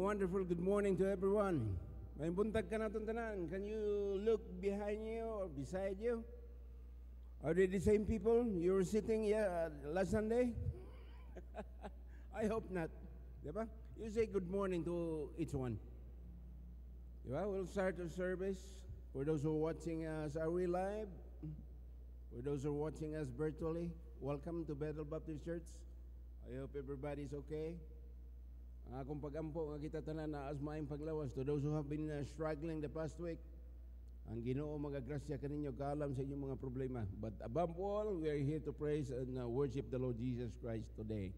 wonderful good morning to everyone. May buntag ka na tanan. Can you look behind you or beside you? Are they the same people you were sitting here last Sunday? I hope not. Diba? You say good morning to each one. Diba? We'll start the service. For those who are watching us, are we live? For those who are watching us virtually, welcome to Bethel Baptist Church. I hope everybody's okay. Akong pagampo nga kita tanan na asmaing paglawas to those who have been struggling the past week. Ang Ginoo magagrasya kaninyo kaalam sa inyong mga problema. But above all, we are here to praise and worship the Lord Jesus Christ today.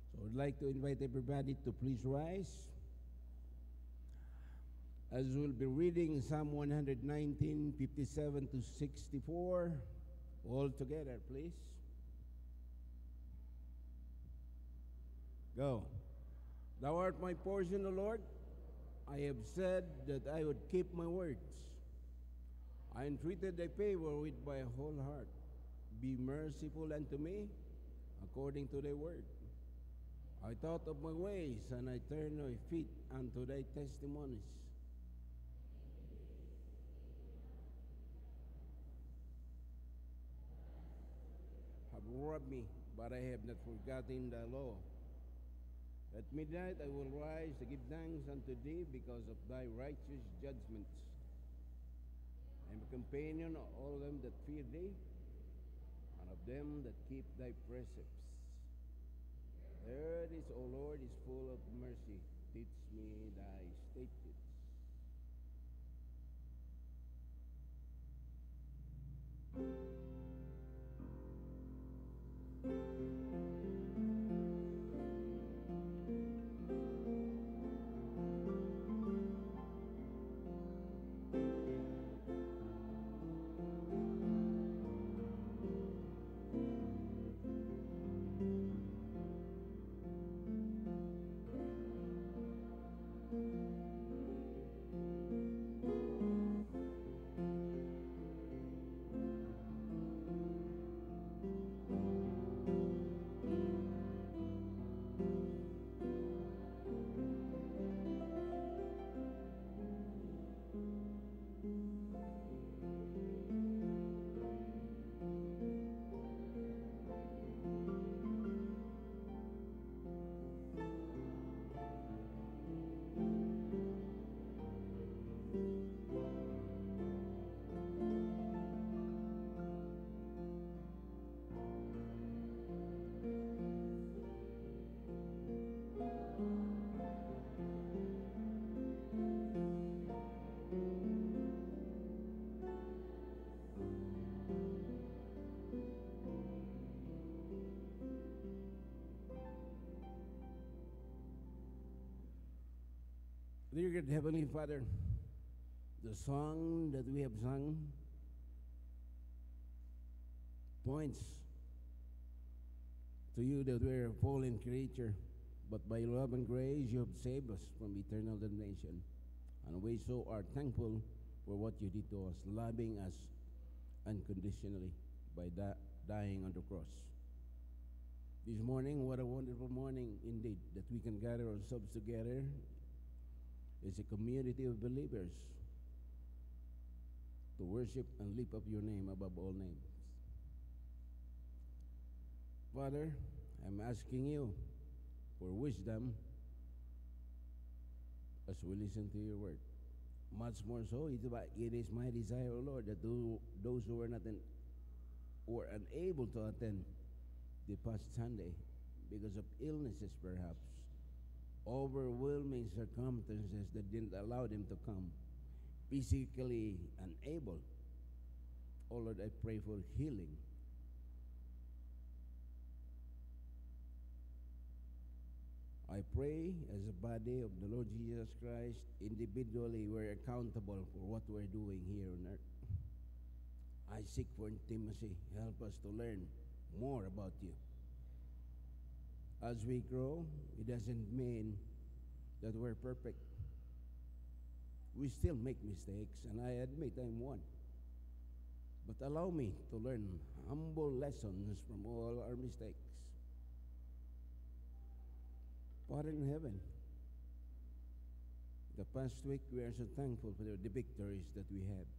So I'd like to invite everybody to please rise. As we'll be reading Psalm 119, 57 to 64, all together, please. Go. Thou art my portion, O Lord. I have said that I would keep my words. I entreated thy favor with my whole heart. Be merciful unto me, according to thy word. I thought of my ways, and I turned my feet unto thy testimonies. Have robbed me, but I have not forgotten thy law. At midnight I will rise to give thanks unto thee because of thy righteous judgments. I am a companion of all them that fear thee, and of them that keep thy precepts. The earth is, O Lord, is full of mercy. Teach me thy statutes. Dear God, Heavenly Father, the song that we have sung points to you that we are a fallen creature, but by love and grace you have saved us from eternal damnation. And we so are thankful for what you did to us, loving us unconditionally by dying on the cross. This morning, what a wonderful morning indeed, that we can gather ourselves together as a community of believers to worship and lift up your name above all names. Father, I'm asking you for wisdom as we listen to your word. Much more so, it is my desire, O Lord, that those who are were unable to attend the past Sunday because of illnesses perhaps, overwhelming circumstances that didn't allow them to come, physically unable. Oh Lord, I pray for healing. I pray as a body of the Lord Jesus Christ, individually we're accountable for what we're doing here on earth. I seek for intimacy. Help us to learn more about you. As we grow, it doesn't mean that we're perfect. We still make mistakes, and I admit I'm one. But allow me to learn humble lessons from all our mistakes. Father in heaven, The past week, we are so thankful for the victories that we have,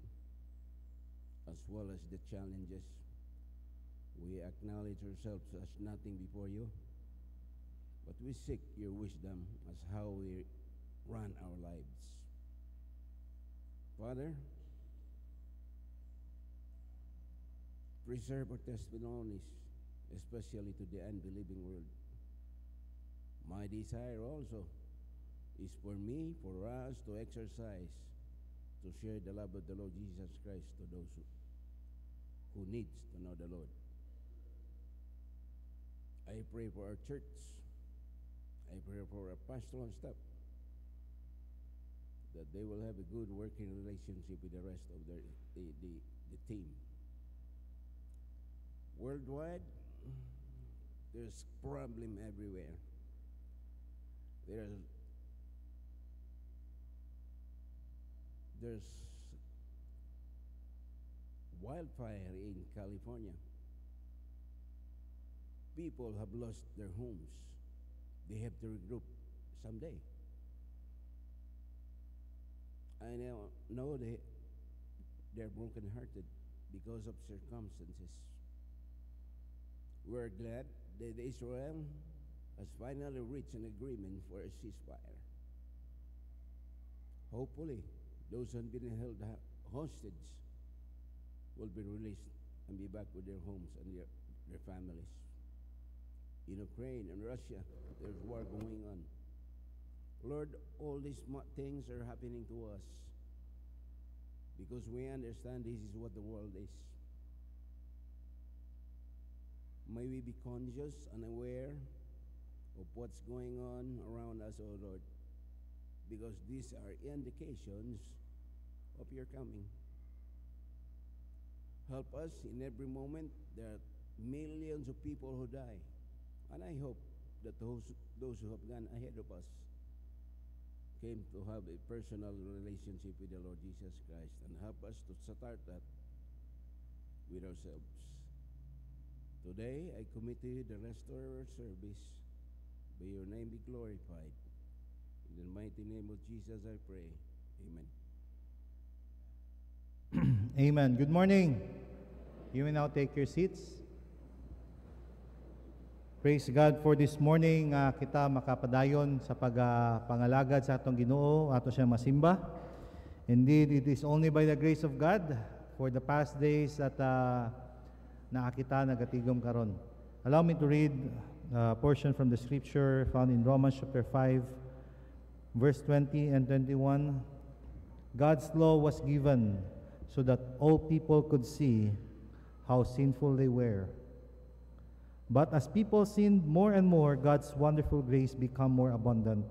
as well as the challenges. We acknowledge ourselves as nothing before you, but we seek your wisdom as how we run our lives. Father, preserve our testimonies, especially to the unbelieving world. My desire also is for me, for us to exercise, to share the love of the Lord Jesus Christ to those who needs to know the Lord. I pray for our church. I pray for our pastoral staff, that they will have a good working relationship with the rest of the team. Worldwide, there's problem everywhere. There's wildfire in California. People have lost their homes. They have to regroup someday. I know they're broken-hearted because of circumstances. We're glad that Israel has finally reached an agreement for a ceasefire. Hopefully, those who have been held hostage will be released and be back with their homes and their families. In Ukraine and Russia, there's war going on. Lord, all these things are happening to us because we understand this is what the world is. May we be conscious and aware of what's going on around us, O Lord, because these are indications of your coming. Help us in every moment. There are millions of people who die, and I hope that those who have gone ahead of us came to have a personal relationship with the Lord Jesus Christ, and help us to start that with ourselves. Today, I commit to you the rest of our service. May your name be glorified. In the mighty name of Jesus, I pray. Amen. Amen. Good morning. You may now take your seats. Praise God for this morning, kita makapadayon sa pagpangalagad sa atong Ginoo, ato siya masimba. Indeed, it is only by the grace of God for the past days that nakakita nagatigom karon. Allow me to read a portion from the scripture found in Romans chapter 5, verse 20 and 21. God's law was given so that all people could see how sinful they were. But as people sinned more and more, God's wonderful grace became more abundant.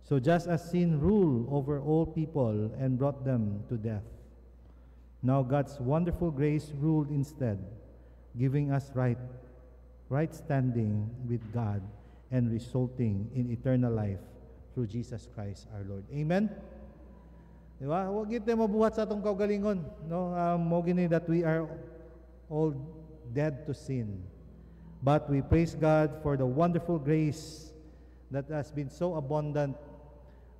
So just as sin ruled over all people and brought them to death, now God's wonderful grace ruled instead, giving us right standing with God and resulting in eternal life through Jesus Christ our Lord. Amen? Diba? Huwag ito mabuhat sa atong kaugalingon. No? Mo gini that we are all dead to sin. But we praise God for the wonderful grace that has been so abundant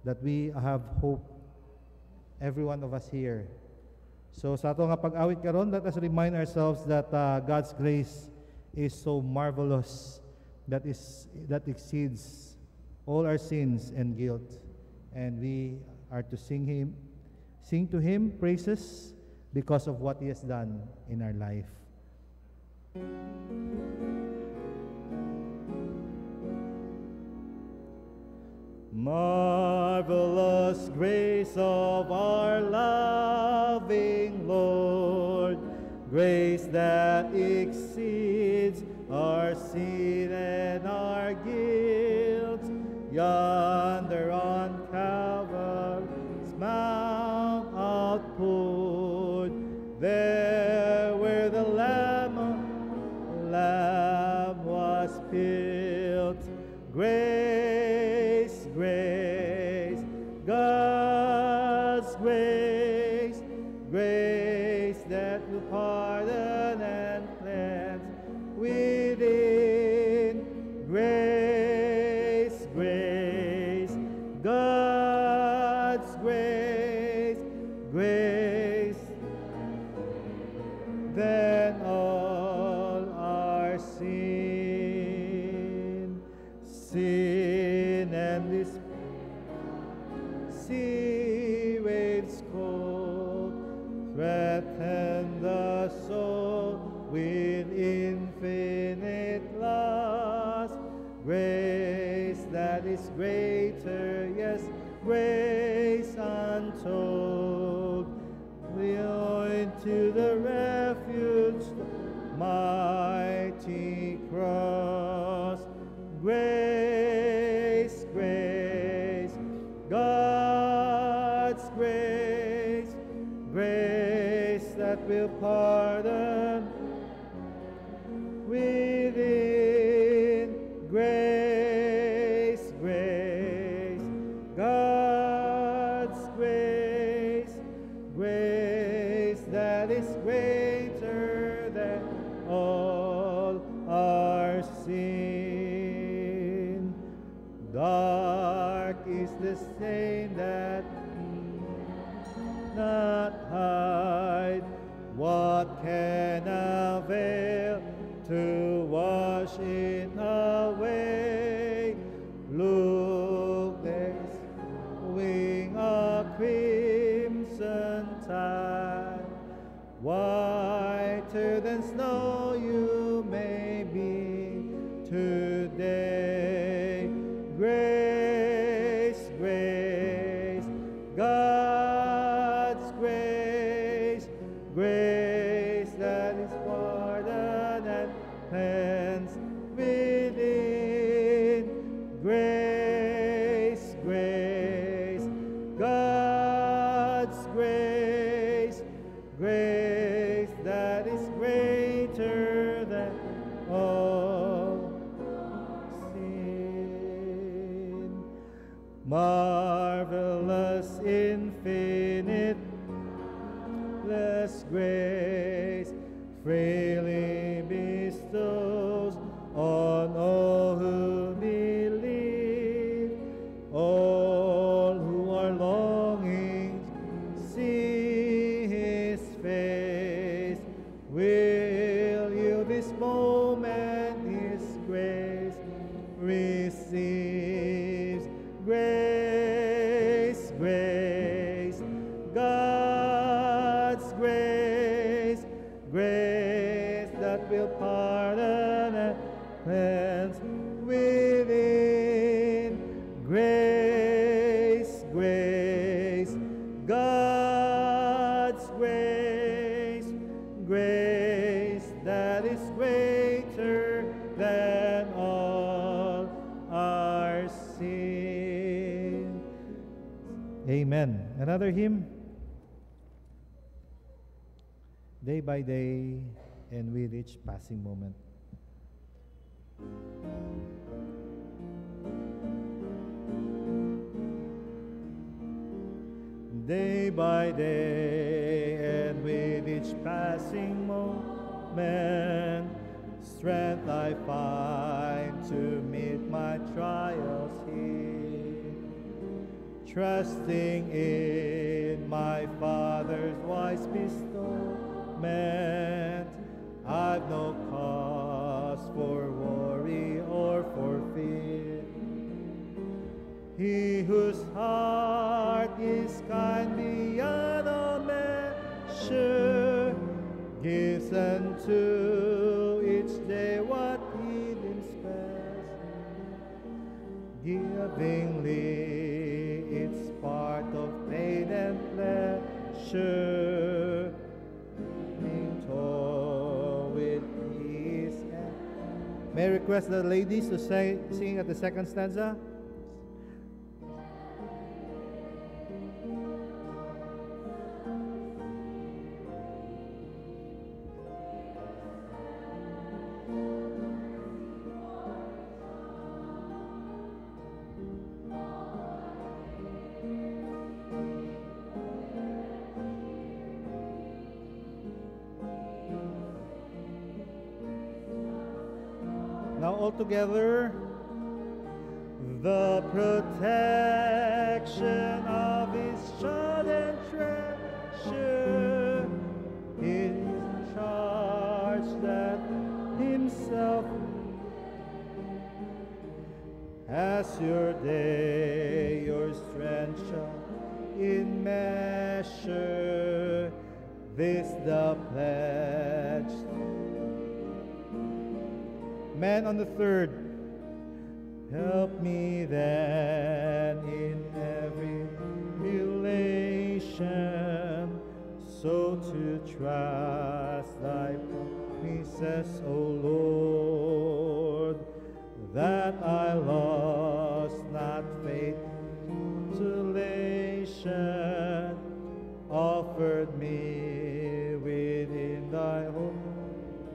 that we have hope, every one of us here. So sa ato nga pag-awit karon, let us remind ourselves that God's grace is so marvelous that exceeds all our sins and guilt, and we are to sing to Him praises because of what He has done in our life. Marvelous grace of our loving Lord, grace that exceeds our sin and our guilt, yonder on Calvary's Mount outpoured, there where the Lamb was built. Grace, grace, God's grace, grace that will pardon and cleanse within. Grace, grace, God. strengthen the soul with infinite lust. Grace that is greater, yes, grace untold. Lean to the refuge, mighty cross. Grace, grace, God's grace, grace that will pardon within. Grace, grace, God's grace, grace that is greater than all our sin. Dark is the stain that not hide. What can avail to wash it away? Look, there's wing a crimson tide. Whiter than snow you may be today. Grace, grace, God's grace, grace that is pardon and cleanse within. Grace, grace, God's grace, grace that is greater than all sin. Marvelous, infinite, blessed grace, freely bestows on all who believe, all who are longing to see His face. Will you this moment His grace receives? Grace, grace, God's grace, grace that will pardon and cleanse within. Grace, grace, God's grace, grace that is greater than all our sin. Amen. Another hymn. Day by day and with each passing moment. Day by day and with each passing moment, strength I find to meet my trials here. Trusting in my Father's wise bestowment, I've no cause for worry or for fear. He whose heart is kind beyond all measure gives unto each day what he deems best. Givingly, it's part of pain and pleasure. Being told with peace and may I request the ladies to sing at the second stanza. Now all together, the protection of His child and treasure, His charge that Himself as your day, your strength shall in measure this the pledge. Man on the third, help me then in every tribulation, so to trust thy promises, O Lord, that I lost not faith, consolation offered me within thy home.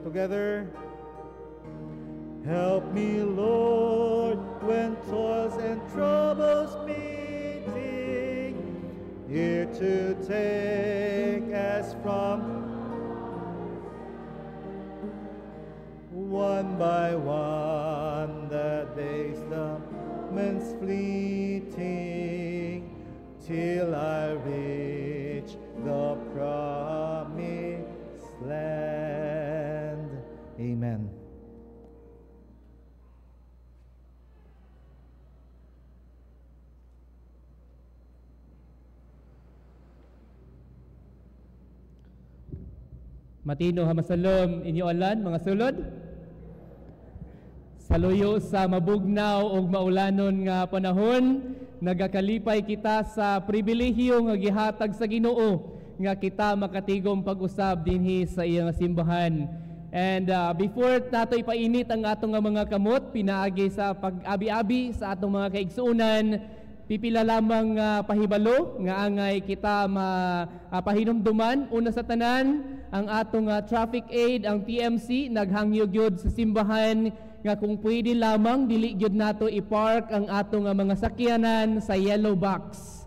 Together, help me, Lord, when toils and troubles meeting, here to take as from one by one the days, the moments fleeting, till I reach the promised land. Amen. Matino hamasalom inyo alan mga sulod. Saluyo sa mabugnaw ug maulanon nga panahon, nagakalipay kita sa pribilehiyo nga gihatag sa Ginoo nga kita makatigom pag-usab dinhi sa iyang simbahan. And before nato ipainit ang atong mga kamot, pinaagi sa pag-abi-abi sa atong mga kaigsuunan, pipila lamang pahibalo nga angay kita pahinumduman. Una sa tanan, ang atong traffic aid, ang TMC, naghangyo gyud sa simbahan nga kung pwede lamang dili gyud nato i-park ang atong mga sakyanan sa yellow box.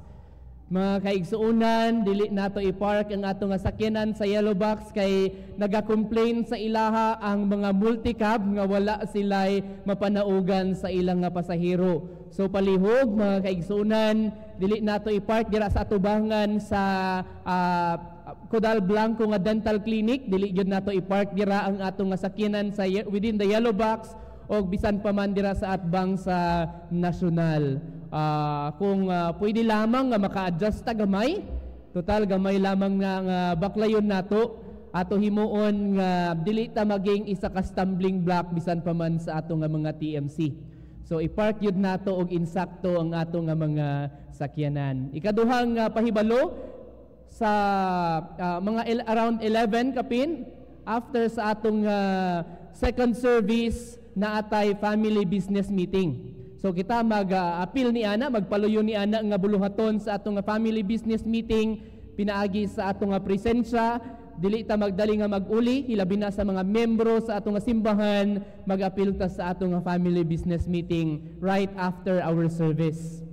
Mga kaigsuunan, dili nato i-park ang atong sakyanan sa yellow box kay naga-complain sa ilaha ang mga multicab nga wala sila'y mapanaugan sa ilang pasahero. So palihog mga kaigsuunan, dili nato i-park dira sa atubangan sa Codal Blanco nga dental clinic, dili gyud nato i-park dira ang atong sakyanan sa within the yellow box o bisan pa man dira sa atbang sa nasyonal. Kung pwede lamang nga maka-adjust ta gamay, total gamay lamang nga baklayon nato, ato himuon nga dili ta maging isa ka stumbling block bisan pa man sa atong mga TMC. So i-park yun nato og insakto ang atong mga sakyanan. Ikaduhang pahibalo sa mga around 11 kapin after sa atong second service na atay family business meeting. So kita mag-appeal ni ana, magpaluyo ni ana nga buluhaton sa atong family business meeting, pinaagi sa atong presensya, dili ta magdali nga mag-uli, hilabi na sa mga membro sa atong simbahan, mag-appeal ta sa atong family business meeting right after our service.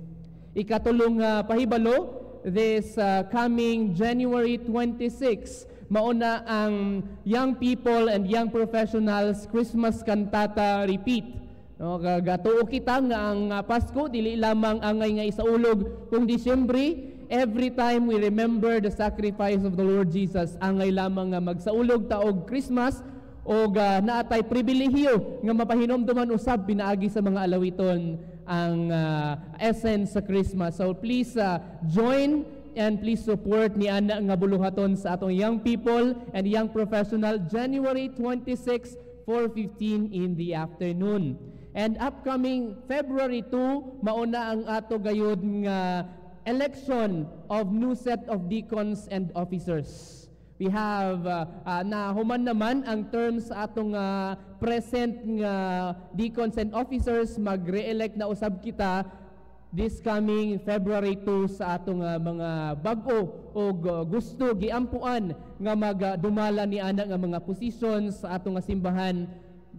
Ikatulong pahibalo, this coming January 26, mauna ang Young People and Young Professionals Christmas Cantata Repeat. No, gatuo kita nga ang Pasko dili lamang angay nga isaulog kung Disyembre. Every time we remember the sacrifice of the Lord Jesus, angay lamang nga magsaulog ta og Christmas o naatay pribilehiyo nga mapahinomduman usab pinaagi sa mga alawiton ang essence sa Christmas. So please join and please support ni ana nga buluhaton sa atong Young People and Young Professional January 26, 4:15 in the afternoon. And upcoming February 2, mauna ang ato gayud nga election of new set of deacons and officers. We have na human naman ang terms sa atong present nga deacons and officers, mag-re-elect na usab kita this coming February 2 sa atong mga bag-o o gusto giampuan nga magdumala ni ana nga mga positions sa atong simbahan.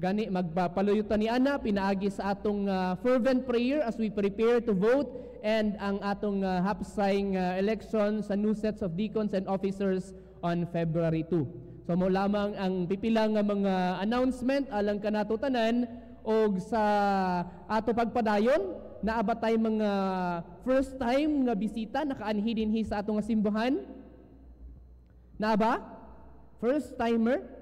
Gani magpaluyutan ni ana pinaagi sa atong fervent prayer as we prepare to vote and ang atong hapsay election sa new sets of deacons and officers on February 2. So mo lamang ang pipila nga mga announcement alang kanato tanan og sa ato pagpadayon naabatay mga first time nga bisita nakaanhi dinhi sa atong simbahan. Naaba? First timer?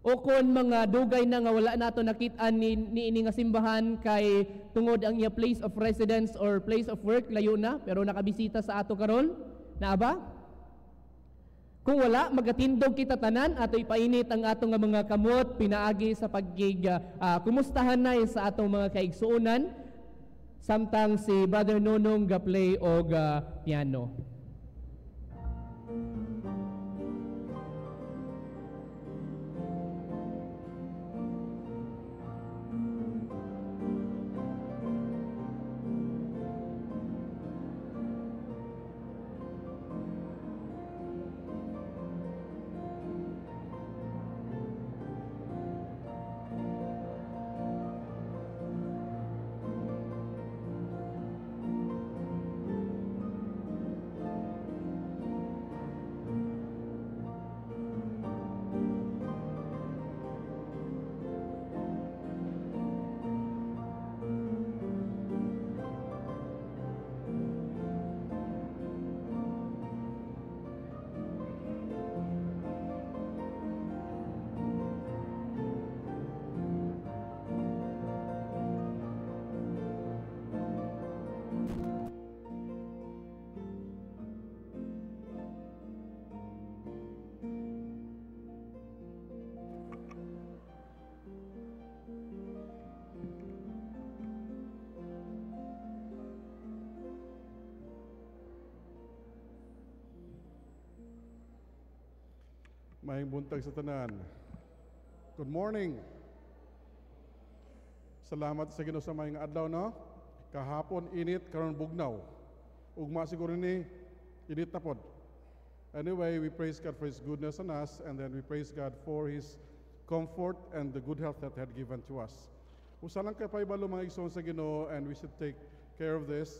O kon mga dugay na nga wala nato nakit-an ni ini nga simbahan kay tungod ang iya place of residence or place of work layo na pero nakabisita sa ato karon? Naaba? Kung wala, magatindog kita tanan, ato ipainit ang atong nga mga kamot, pinaagi sa kumustahan na sa atong mga kaigsuunan, samtang si Brother Nonong ga-play og piano. Maayong buntag sa tanan. Good morning. Salamat sa Ginoo sa maayong adlaw, no? Kahapon init, karon bugnaw. Ugma siguro ni init na pod. Anyway, we praise God for His goodness on us, and then we praise God for His comfort and the good health that He had given to us. Usa lang kay paibalo mga igsoon sa Ginoo, and we should take care of this.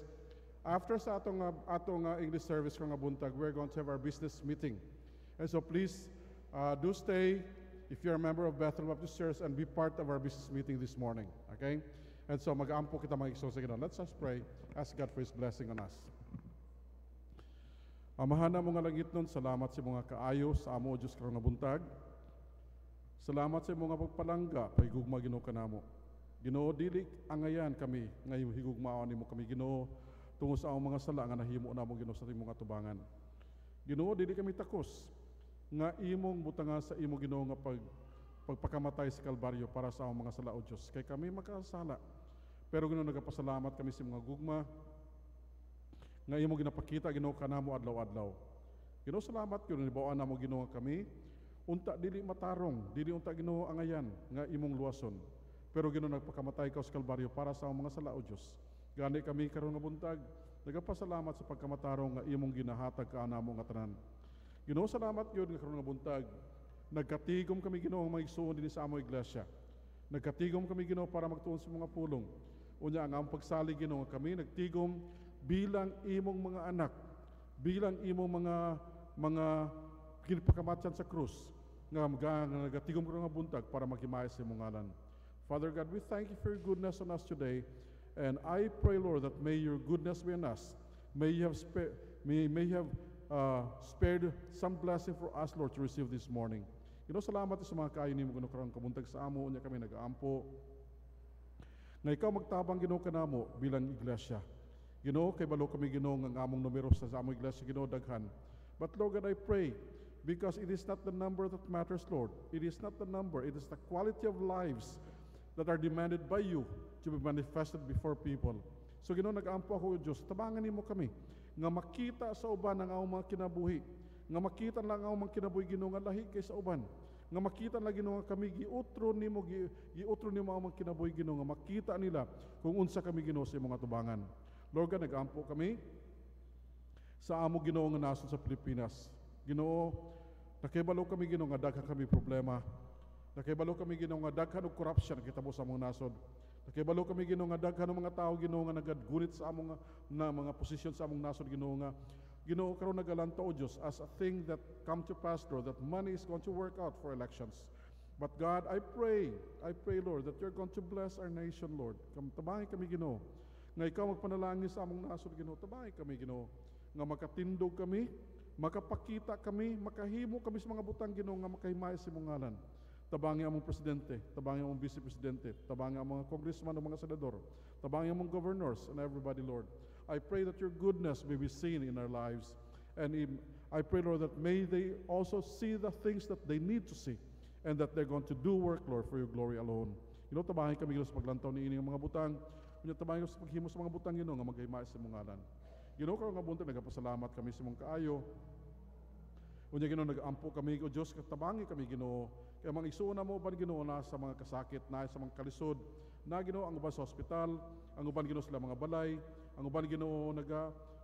After sa atong English service nga buntag, we're going to have our business meeting. And so please, do stay if you're a member of Bethel Baptist Church and be part of our business meeting this morning. Okay? And so mag-aampo kita mga igsoon sa Ginoo. Let's us pray. Ask God for His blessing on us. Amahan na mga langit nun, salamat sa mga kaayo sa amo o Diyos karong nabuntag. Salamat sa mga pagpalangga, pahigugma Ginoo kanamo. Ginoo, dili angayan kami, ngayong higugmaon nimo kami Ginoo, tungo sa among mga sala nga nahimo namo Ginoo sa timong atubangan. Ginoo, dili kami takos nga imong butangan sa imo Ginoo nga pagpakamatay sa Kalbaryo para sa among mga sala o Diyos. Kay kami magkasala. Pero Ginoo, nagapasalamat kami sa mga gugma nga imo ginapakita Ginoo kanamo adlaw-adlaw. Ginoo, salamat gyud nibawaan namo Ginoo kami. Unta dili matarong, dili unta Ginoo angayan nga imong luwason. Pero Ginoo, nagpakamatay ka sa Kalbaryo para sa among mga sala o Diyos. Gani kami karon nga buntag, nagapasalamat sa pagkamatarong nga imong ginahatag kanamo nga tanan. Ginoo, salamat gyud nga karon nga buntag. Nagkatigom kami Ginoo nga maigsuon dinhi sa among iglesia. Nagkatigom kami Ginoo para magtuon sa mga pulong. Unya ang among pagsalig Ginoo nga kami nagtigom bilang imong mga anak, bilang imong mga ginpakamatyan sa krus nga nagatigom karon nga buntag para maghimayas sa imong ngalan. Father God, we thank you for your goodness on us today, and I pray, Lord, that may your goodness be on us. May you have spared some blessing for us, Lord, to receive this morning. Ginoo, salamat sa mga kaayo nimo Ginoo karon kabuntag sa amo, unya kami nagaampo nga ikaw magtabang Ginoo kanamo bilang iglesia. Ginoo, kay balo kami Ginoo nga among numero sa among iglesia Ginoo daghan. But Lord God, I pray, because it is not the number that matters, Lord. It is not the number, it is the quality of lives that are demanded by you to be manifested before people. So Ginoo, nag-aampo ako Diyos, tabangan nimo kami nga makita sa uban ang among mga kinabuhi, nga makita lang ang among kinabuhi Ginoo nga lahi kay sa uban, nga makita lang Ginoo nga kami giutro nimo ang among kinabuhi Ginoo, nga makita nila kung unsa kami Ginoo sa imong atubangan. Lord God, nag-aampo kami sa amo Ginoo nga nasod sa Pilipinas. Ginoo, nakibalo kami Ginoo nga daghan kami problema. Nakibalo kami Ginoo nga daghan og corruption kitabo sa among nasod. Nakibalo kami Ginoo nga daghan ng mga tao Ginoo nga nagadgunit sa among na mga posisyon sa among nasod Ginoo nga Ginoo karon nagalanto o Dios as a thing that come to pass, Lord, that money is going to work out for elections. But God, I pray Lord, that you're going to bless our nation, Lord. Tabangi kami Ginoo nga ikaw magpanalangin sa among nasod Ginoo. Tabangi kami Ginoo nga makatindog kami, makapakita kami, makahimo kami sa mga butang Ginoo nga makahimay sa imong ngalan. Tabangi among presidente, tabangi among vice presidente, tabangi among mga congressman o mga senador, tabangi among governors and everybody, Lord. I pray that your goodness may be seen in our lives, and I pray, Lord, that may they also see the things that they need to see and that they're going to do work, Lord, for your glory alone. Ginoo, tabahin kami, Ginoo, sa paglantaw ni ining mga butang. Unya tabahin kami sa paghimo sa mga butang, Ginoo, nga magayma sa imong ngalan. Ginoo, karon nga buntag nagapasalamat kami sa imong kaayo. Unya, Ginoo, nag-ampo kami, O Diyos, katabangi kami, Ginoo. Kaya mga isuna mo, uban, Ginoo, na sa mga kasakit, na sa mga kalisod, na, Ginoo, ang uban sa ospital, ang uban, Ginoo, sila mga balay, ang uban, Ginoo,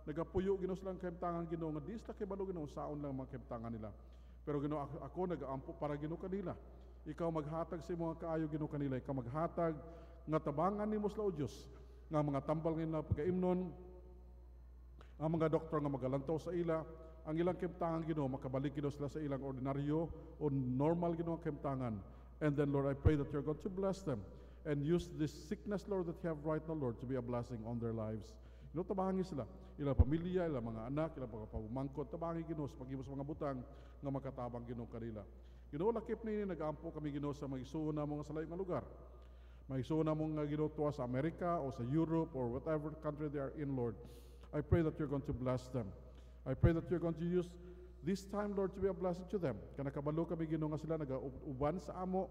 nagapuyo, Ginoo, silang kahimtangan, Ginoo, nga di sila kibalo, Ginoo, saon lang mga kahimtangan nila. Pero, Ginoo, ako nag-aampo para, Ginoo, kanila. Ikaw maghatag sa mga kaayo, Ginoo, kanila. Ikaw maghatag nga tabangan nimo sila, O Diyos, nga mga tambal nga nila pagkaimnon, ang mga doktor nga magalantaw sa ila, ang ilang kahimtangan, Ginoo, makabalik, Ginoo, sila sa ilang ordinaryo o normal, Ginoo, kahimtangan. And then, Lord, I pray that you're going to bless them and use this sickness, Lord, that you have right now, Lord, to be a blessing on their lives. Ginoo, tabangin sila, ilang pamilya, ilang mga anak, ilang mga pamangkot, tabangin, Ginoo, sa paghimo sa mga butang nga makatabang, Ginoo, kanila. Ginoo, lakip na ini, nag-ampo kami, Ginoo, sa mga isuon na mga sa laing nga lugar. Mga isuon na mga, Ginoo, tuwa sa Amerika o sa Europe or whatever country they are in, Lord. I pray that you're going to bless them. I pray that you're going to use this time, Lord, to be a blessing to them. Kanakabalo kami, Ginoo, nga sila nag-uban sa amo.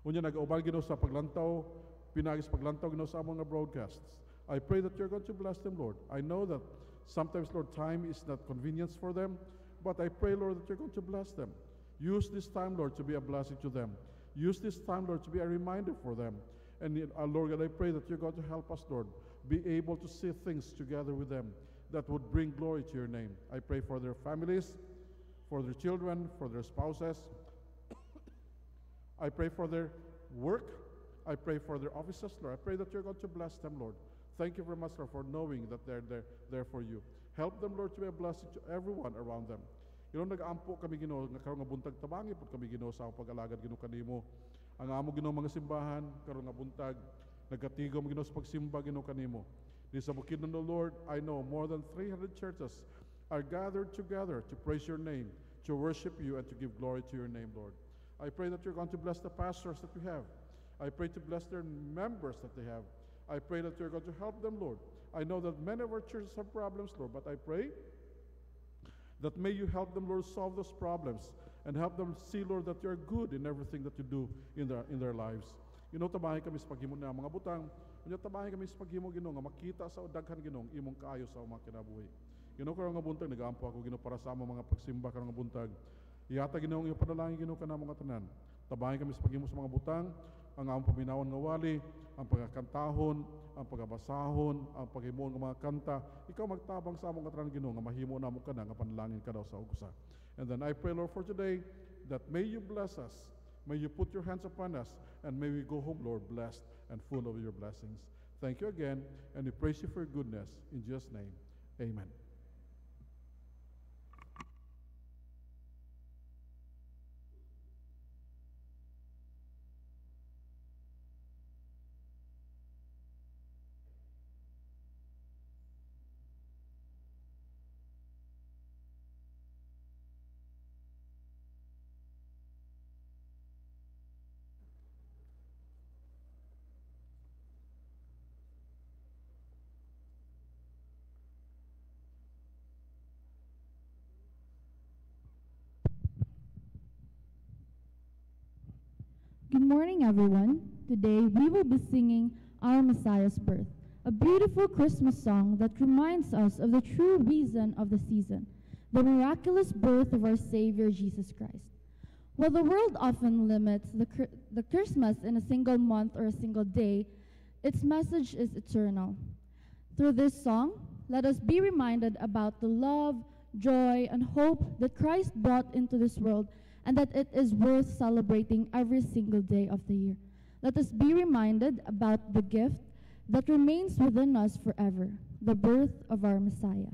Unya, nag-uban, Ginoo, sa paglantaw, pinagis paglantaw, Ginoo, sa among nga broadcasts. I pray that you're going to bless them, Lord. I know that sometimes, Lord, time is not convenience for them, but I pray, Lord, that you're going to bless them. Use this time, Lord, to be a blessing to them. Use this time, Lord, to be a reminder for them. And Lord, I pray that you're going to help us, Lord, be able to see things together with them that would bring glory to your name. I pray for their families, for their children, for their spouses. I pray for their work. I pray for their offices, Lord. I pray that you're going to bless them, Lord. Thank you very much, Lord, for knowing that they're there for you. Help them, Lord, to be a blessing to everyone around them. Ginoo, nag-aampo kami, Ginoo, nga karon nga buntag tabangi pud kami, Ginoo, sa pag-alagad, Ginoo, kanimo. Ang amo, Ginoo, mga simbahan karon nga buntag nagatigom, Ginoo, sa pagsimba, Ginoo, kanimo. Di sa bukid ng Lord, I know more than 300 churches are gathered together to praise your name, to worship you, and to give glory to your name, Lord. I pray that you're going to bless the pastors that we have. I pray to bless their members that they have. I pray that you're going to help them, Lord. I know that many of our churches have problems, Lord, but I pray that may you help them, Lord, solve those problems and help them see, Lord, that you're good in everything that you do in their lives. Ginoo, tabahin kami sa paghimo na mga butang. Unya, tabahin kami sa paghimo, Ginoo, nga makita sa daghan, Ginoo, imong kaayo sa mga kinabuhi. Ginoo, karon nga buntag nagaampo ako, Ginoo, para sa among mga pagsimba karon nga buntag. Iyata, Ginoo, ang iyong panalangin, Ginoo, kanamo nga tanan. Tabahin kami sa paghimo sa mga butang, ang among paminawan nga wali, ang pagkakantahon, ang pagabasahon, ang paghimuon ng mga kanta. Ikaw magtabang sa among katanan, Ginoo, nga mahimo namo kana nga panalangin ka daw sa ugusa. And then I pray, Lord, for today that may you bless us, may you put your hands upon us, and may we go home, Lord, blessed and full of your blessings. Thank you again, and we praise you for your goodness. In Jesus' name, amen. Good morning, everyone. Today we will be singing Our Messiah's Birth, a beautiful Christmas song that reminds us of the true reason of the season, the miraculous birth of our Savior Jesus Christ. While the world often limits the Christmas in a single month or a single day, its message is eternal. Through this song, let us be reminded about the love, joy, and hope that Christ brought into this world, and that it is worth celebrating every single day of the year. Let us be reminded about the gift that remains within us forever, the birth of our Messiah.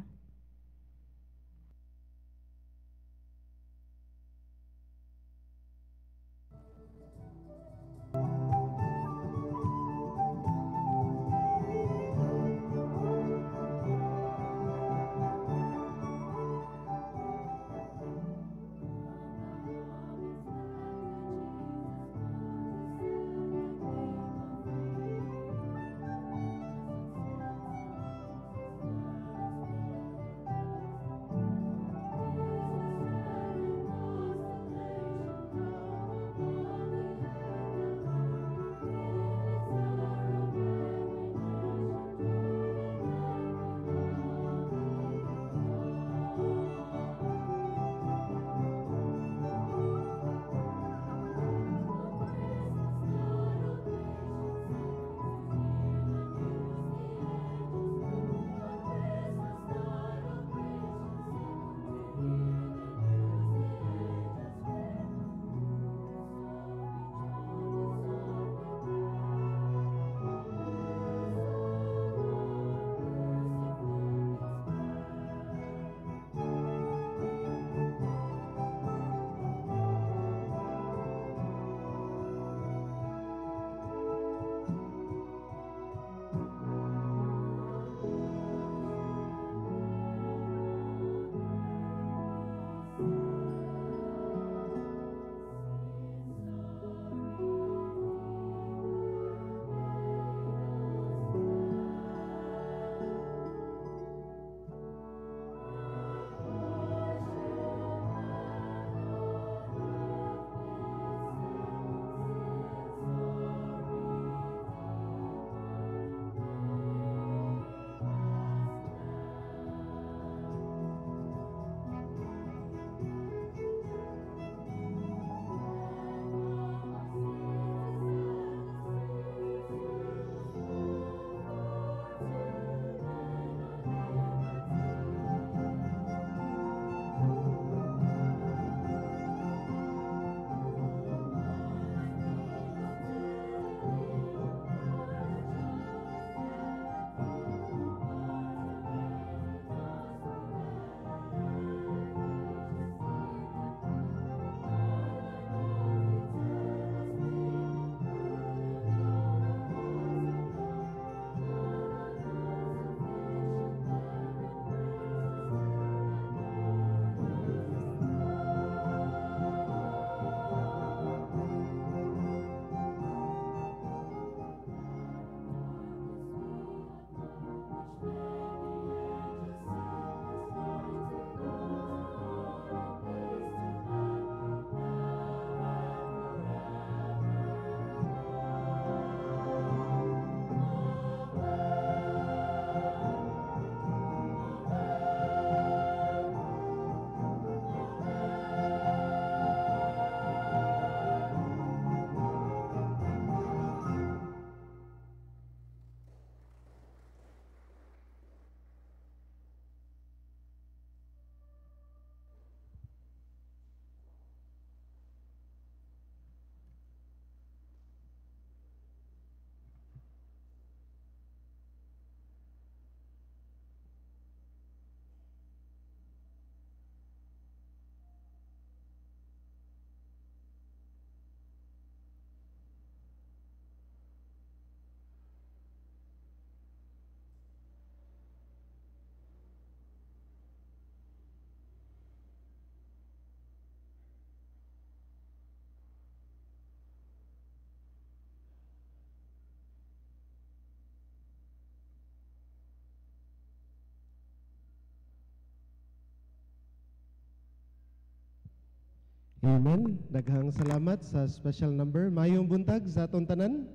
Amen. Daghang salamat sa special number. Mayong buntag sa atong tanan.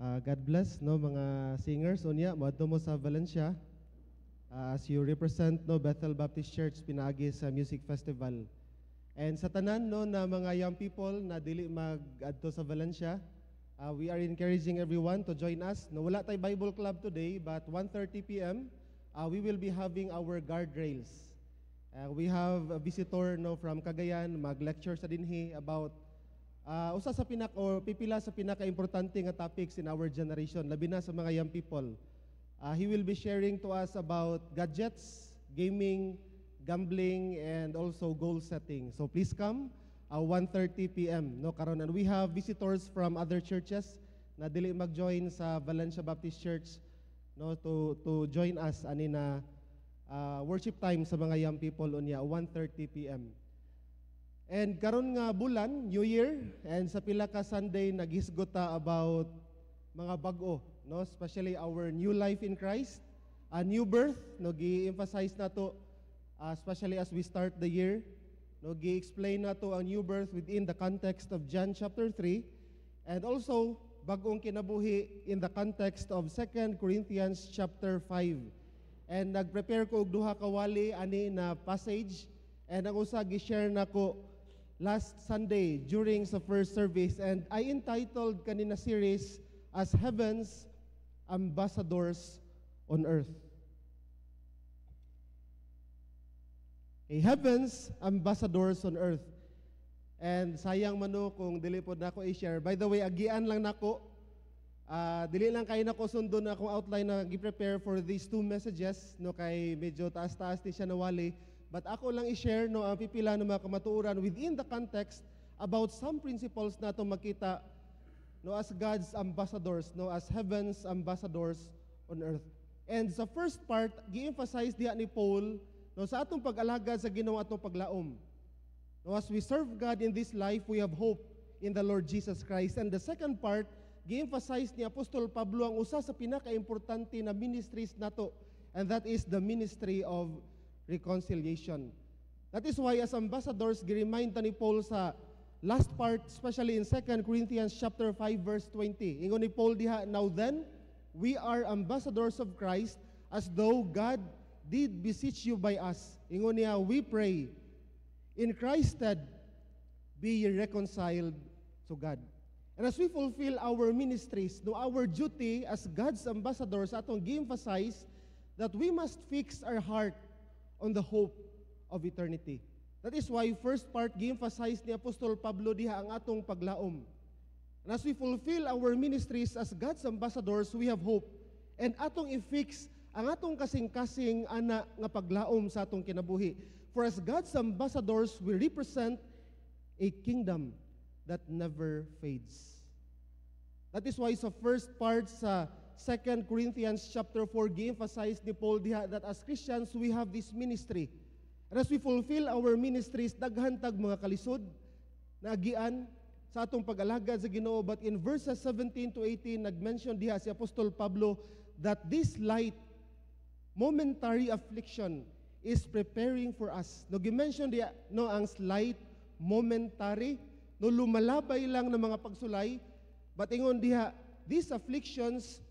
God bless no mga singers unya moadto mo sa Valencia as you represent no Bethel Baptist Church pinaagi sa music festival. And sa tanan no na mga young people na dili mag-adto sa Valencia, we are encouraging everyone to join us. No, wala tay Bible Club today, but 1:30 p.m. We will be having our guardrails. We have a visitor no from Cagayan mag-lecture sa dinhi about usa sa pipila sa pinaka-importante nga topics in our generation, labi na sa mga young people. He will be sharing to us about gadgets, gaming, gambling, and also goal setting. So please come 1:30 p.m. no karon, and we have visitors from other churches na dili mag-join sa Valencia Baptist Church no to join us ani na worship time sa mga young people unya 1:30 p.m. And karon nga bulan New Year, and sa pila ka Sunday naghisgota about mga bag-o no, especially our new life in Christ, a new birth no, gi-emphasize nato especially as we start the year. No, gi-explain na to ang new birth within the context of John chapter 3, and also bagong kinabuhi in the context of 2 Corinthians chapter 5. And nag-prepare ko og duha ka wali ani na passage, and ang usa gi-share nako last Sunday during sa first service, and I entitled kanina series as Heaven's Ambassadors on Earth. Heaven's ambassadors on earth. And sayang mano kung dili pod nako i-share. By the way, agian lang nako. Dili lang kay nako sundo na akong outline na gi-prepare for these two messages no, kay medyo taas-taas ni siya nawali. But ako lang i-share no ang pipila ng mga kamatuoran within the context about some principles na to makita no as God's ambassadors, no as heaven's ambassadors on earth. And sa first part, gi-emphasize diha ni Paul no, sa atong pag-alagad sa Ginoo atong paglaom. No, as we serve God in this life, we have hope in the Lord Jesus Christ. And the second part, gi-emphasize ni Apostol Pablo ang usa sa pinaka-importante na ministries nato, and that is the ministry of reconciliation. That is why as ambassadors, gi-remind ni Paul sa last part, especially in 2 Corinthians chapter 5 verse 20. Ingon ni Paul diha, now then, we are ambassadors of Christ, as though God did beseech you by us. Ingon niya, we pray, in Christ's stead, be ye reconciled to God. And as we fulfill our ministries, no, our duty as God's ambassadors, atong gi-emphasize that we must fix our heart on the hope of eternity. That is why first part, gi-emphasize ni Apostol Pablo diha ang atong paglaom. And as we fulfill our ministries as God's ambassadors, we have hope. And atong i-fix ang atong kasing-kasing ana nga paglaom sa atong kinabuhi. For as God's ambassadors, we represent a kingdom that never fades. That is why sa first part sa 2 Corinthians chapter 4, gi-emphasize ni Paul diha that as Christians, we have this ministry. And as we fulfill our ministries, daghantag mga kalisod na agian sa atong pag-alagad sa Ginoo. But in verses 17 to 18, nag-mention diha si Apostol Pablo that this light momentary affliction is preparing for us. No, gi-mention diya no ang slight momentary, no lumalabay lang ng mga pagsulay, but ingon diha these afflictions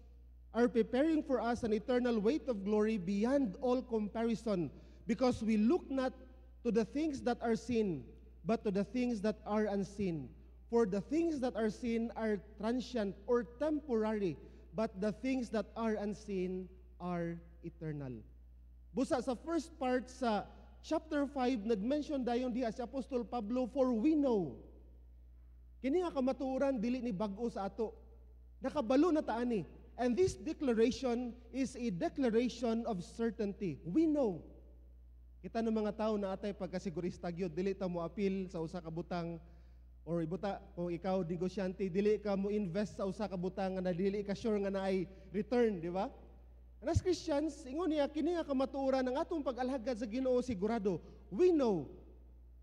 are preparing for us an eternal weight of glory beyond all comparison, because we look not to the things that are seen, but to the things that are unseen. For the things that are seen are transient or temporary, but the things that are unseen are eternal. Busa sa first part sa chapter 5, nag-mention dayon diha si Apostol Pablo, for we know. Kini nga kamatuoran dili ni bag-o sa ato. Nakabalo na ta ani. And this declaration is a declaration of certainty. We know. Kita ng mga tao na atay pagkasigurista gyud, dili ta mo appeal sa usa ka butang, or ibuta kung ikaw negosyante, dili ka mo invest sa usa ka butang nga dili ka sure nga naay return, di ba? And as Christians, ingon niya, kini nga kamatuoran ng atong pag-alhagad sa Ginoo sigurado. We know,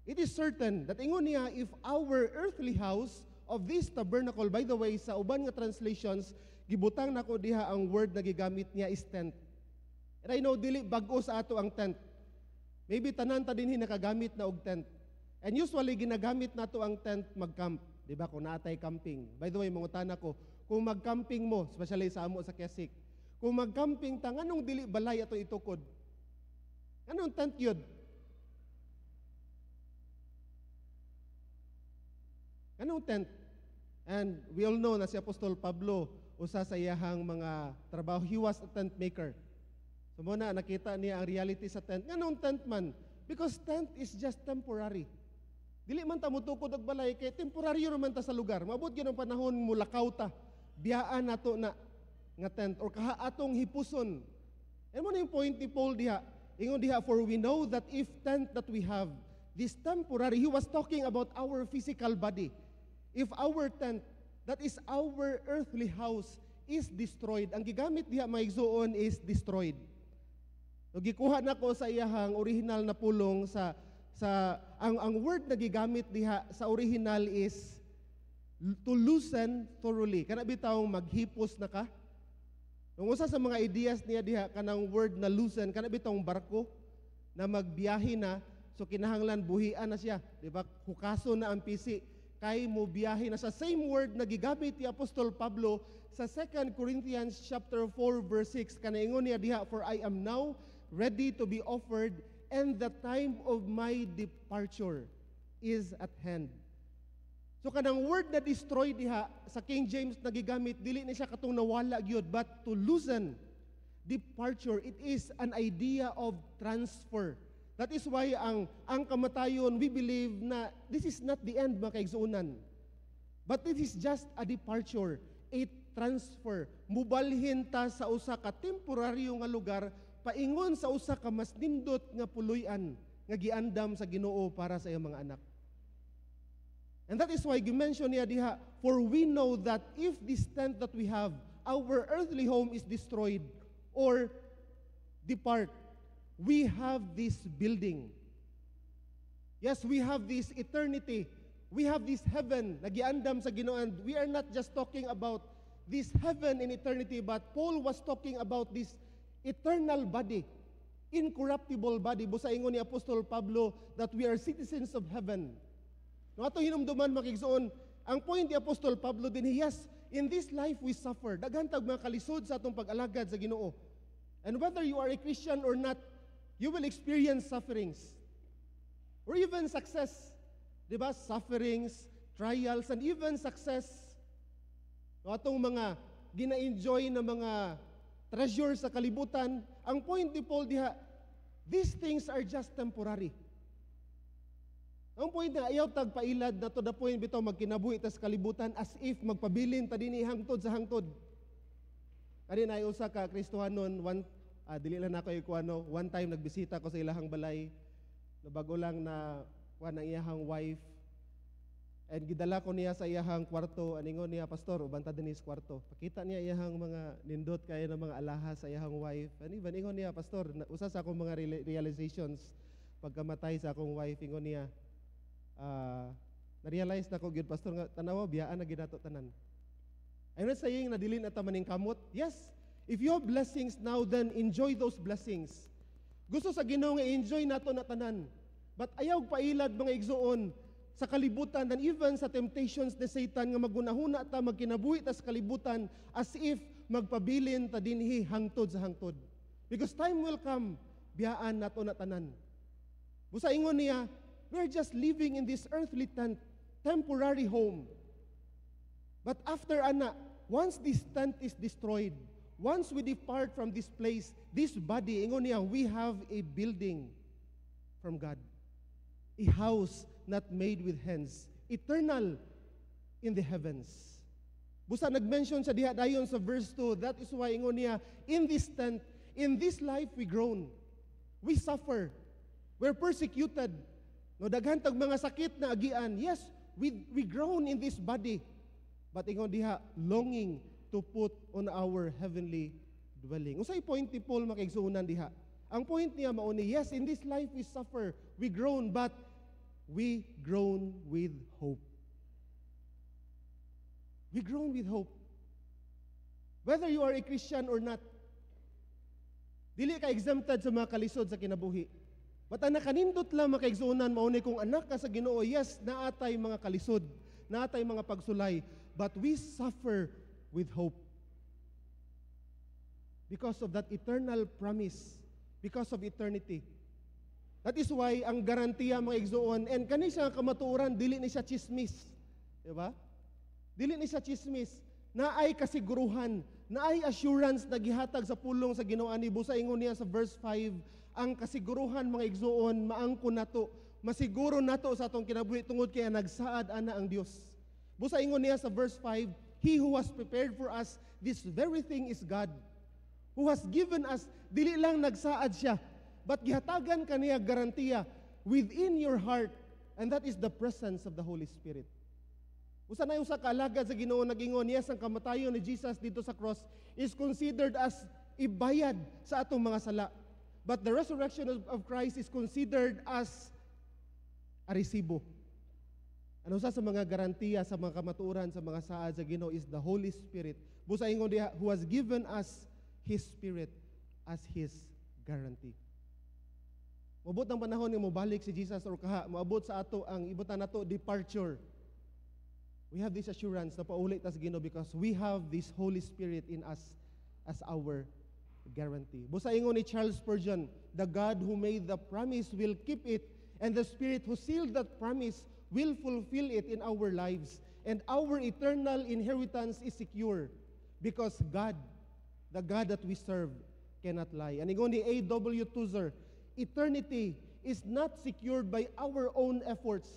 it is certain that ingon niya, if our earthly house of this tabernacle, by the way, sa uban nga translations, gibutang nako diha ang word na gigamit niya is tent. And I know, dili bag-o sa ato ang tent. Maybe tanan ta dinhi nakagamit na og tent. And usually, ginagamit nato ang tent mag-camp. Di ba? Kung naatay camping. By the way, mangutana ko, kung mag-camping mo, especially sa amo sa Kesik, kung mag-camping ta, anong dili balay ato itukod? Anong tent yun? Anong tent? And we all know na si Apostol Pablo, usa sa iyahang mga trabaho, he was a tent maker. So muna, nakita niya ang reality sa tent. Anong tent man? Because tent is just temporary. Dili man ta mutukod og balay kay temporaryo man ta sa lugar. Maabot gyud ang panahon mulakaw ta. Biyaan nato na nga tent or kaha atong hipuson. And mo na yung point ni Paul diha. Ingon diha, for we know that if tent that we have, this temporary, he was talking about our physical body. If our tent, that is our earthly house, is destroyed, ang gigamit diha maigsuon is destroyed. So gikuha na ko sa iyahang original na pulong sa ang word na gigamit diha sa original is to loosen thoroughly. Kana bitawng maghipos na ka. Kung usa sa mga ideas niya diha kanang word na loosen, kana bitawng barko na magbiyahe na, so kinahanglan buhian na siya, di ba? Hukaso na ang pisi kay mo biyahe na sa same word na gigamit ni Apostol Pablo sa 2 Corinthians chapter 4 verse 6. Kana ingon niya diha, for I am now ready to be offered, and the time of my departure is at hand. So kanang word na destroy diha sa King James na gigamit, dili na siya katong nawala gyud, but to loosen, departure, it is an idea of transfer. That is why ang kamatayon, we believe na this is not the end, mga kaigsuunan, but it is just a departure, a transfer. Mubalhin ta sa usa ka temporaryo nga lugar paingon sa usa ka mas nindot nga puloy-an nga giandam sa Ginoo para sa iyang mga anak. And that is why gi-mention niya diha, for we know that if this tent that we have, our earthly home is destroyed or depart, we have this building. Yes, we have this eternity. We have this heaven na giandam sa Ginoo. And we are not just talking about this heaven in eternity, but Paul was talking about this eternal body, incorruptible body. Busa ingon ni Apostol Pablo that we are citizens of heaven. No ato hinumduman makigsuon, ang point ni Apostol Pablo din, yes, in this life we suffer. Daghan tag mga kalisod sa atong pag-alagad sa Ginoo. And whether you are a Christian or not, you will experience sufferings or even success. Diba? Sufferings, trials, and even success. No atong mga gina-enjoy na mga treasure sa kalibutan, ang point ni Paul diha, these things are just temporary. Ang point na ayaw tagpailad na to the point bitaw magkinabuhi ta sa kalibutan as if magpabilin ta dinhi hangtod sa hangtod. Kani na usa ka Kristohanon, dili lang ako ikuano, one time nagbisita ko sa ilahang balay, na bago lang na kuan ang iyahang wife. And gidala ko niya sa iyahang kwarto, aningon niya, pastor, ubanta din sa kwarto. Pakita niya iyahang mga nindot kaya ng mga alahas sa iyahang wife. Ingon niya, pastor, usa sa akong mga realizations pagkamatay sa akong wife, ingon niya, na-realize na ko gyud, pastor, nga tanawa biyaan na ginato tanan. I'm not saying na dili na ta maning kamot. Yes, if you have blessings now, then enjoy those blessings. Gusto sa Ginoo nga enjoy nato na tanan. But ayaw pailad mga igsuon sa kalibutan and even sa temptations ni Satan nga magunahuna ta magkinabuhi ta sa kalibutan as if magpabilin ta dinhi hangtod sa hangtod. Because time will come, biyaan nato na tanan. Busa ingon niya, we're just living in this earthly tent, temporary home. But after ana, once this tent is destroyed, once we depart from this place, this body, ingon niya, we have a building from God. A house not made with hands, eternal in the heavens. Busa nag-mention sa diha dayon sa verse 2, that is why ingon niya, in this tent, in this life we groan, we suffer, we're persecuted, no daghan tag mga sakit na agian. Yes, we groan in this body, but ingon diha, longing to put on our heavenly dwelling. Unsay point ni Paul makaigsuunan diha? Ang point niya mao ni, yes, in this life we suffer, we groan, but we groan with hope. We groan with hope. Whether you are a Christian or not, dili ka exempted sa mga kalisod sa kinabuhi. Bata na kanindot lang makaigsunan mauni kung anak ka sa Ginoo, yes, naatay mga kalisod, naatay mga pagsulay, but we suffer with hope. Because of that eternal promise, because of eternity. That is why ang garantiya mga igsuon, and kani siya kamatuoran, dili ni siya chismis. Diba? Dili ni siya chismis. Naay kasiguruhan, naay assurance na gihatag sa pulong sa Ginoo ani. Busa ingon niya sa verse 5, ang kasiguruhan mga igsuon, maangko nato, masiguro nato sa atong kinabuhi tungod kaya nagsaad ana ang Dios. Busa ingon niya sa verse 5, He who has prepared for us this very thing is God, who has given us, dili lang nagsaad siya, but gihatagan kaniya garantiya within your heart, and that is the presence of the Holy Spirit. Usa na yung sa kaalagad sa Ginoo nagingon, yes, ang kamatayon ni Jesus dito sa cross is considered as ibayad sa atong mga sala. But the resurrection of Christ is considered as a resibo. Ano sa mga garantiya, sa mga kamatuoran, sa mga saad sa Ginoo is the Holy Spirit. Busa ingon diha, who has given us His Spirit as His guarantee. Maabot ang panahon nga mobalik si Jesus or kaha, maabot sa ato ang ibutan nato departure. We have this assurance na paulit ta sa Ginoo because we have this Holy Spirit in us as our guarantee. Busa ingon ni Charles Spurgeon, the God who made the promise will keep it, and the Spirit who sealed that promise will fulfill it in our lives, and our eternal inheritance is secure because God, the God that we serve, cannot lie. And ingon ni A.W. Tozer, eternity is not secured by our own efforts,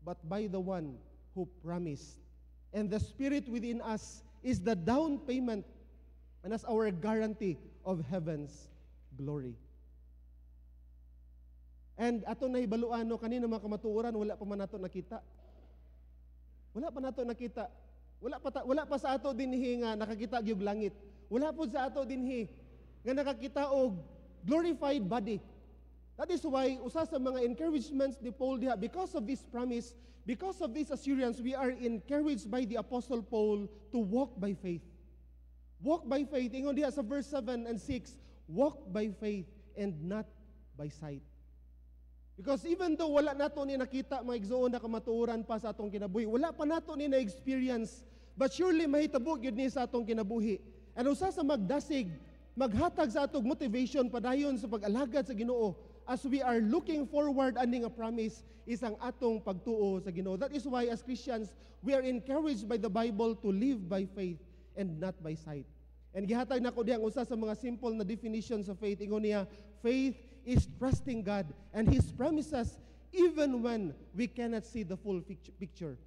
but by the one who promised. And the Spirit within us is the down payment and as our guarantee of heaven's glory. And ato na hibaluan, no, kanina mga kamatuoran, wala pa man nato nakita. Wala pa nato nakita. Wala pa sa ato dinhi nga nakakita gyud langit. Wala po sa ato dinhi nga nakakita og glorified body. That is why usa sa mga encouragements ni Paul diha, because of this promise, because of this assurance, we are encouraged by the Apostle Paul to walk by faith. Walk by faith. Ingon diha sa verse 7 and 6, walk by faith and not by sight. Because even though wala nato ni nakita mga igsuon na kamatuoran pa sa atong kinabuhi, wala pa nato ni na-experience, but surely mahitabo gyud ni sa atong kinabuhi. And usa sa magdasig, maghatag sa atong motivation padayon sa pag-alagad sa Ginoo as we are looking forward aning a promise is ang atong pagtuo sa Ginoo. That is why as Christians, we are encouraged by the Bible to live by faith and not by sight. And gihatag nako diyang usa sa mga simple na definitions of faith. Ingon niya, faith is trusting God and His promises even when we cannot see the full picture.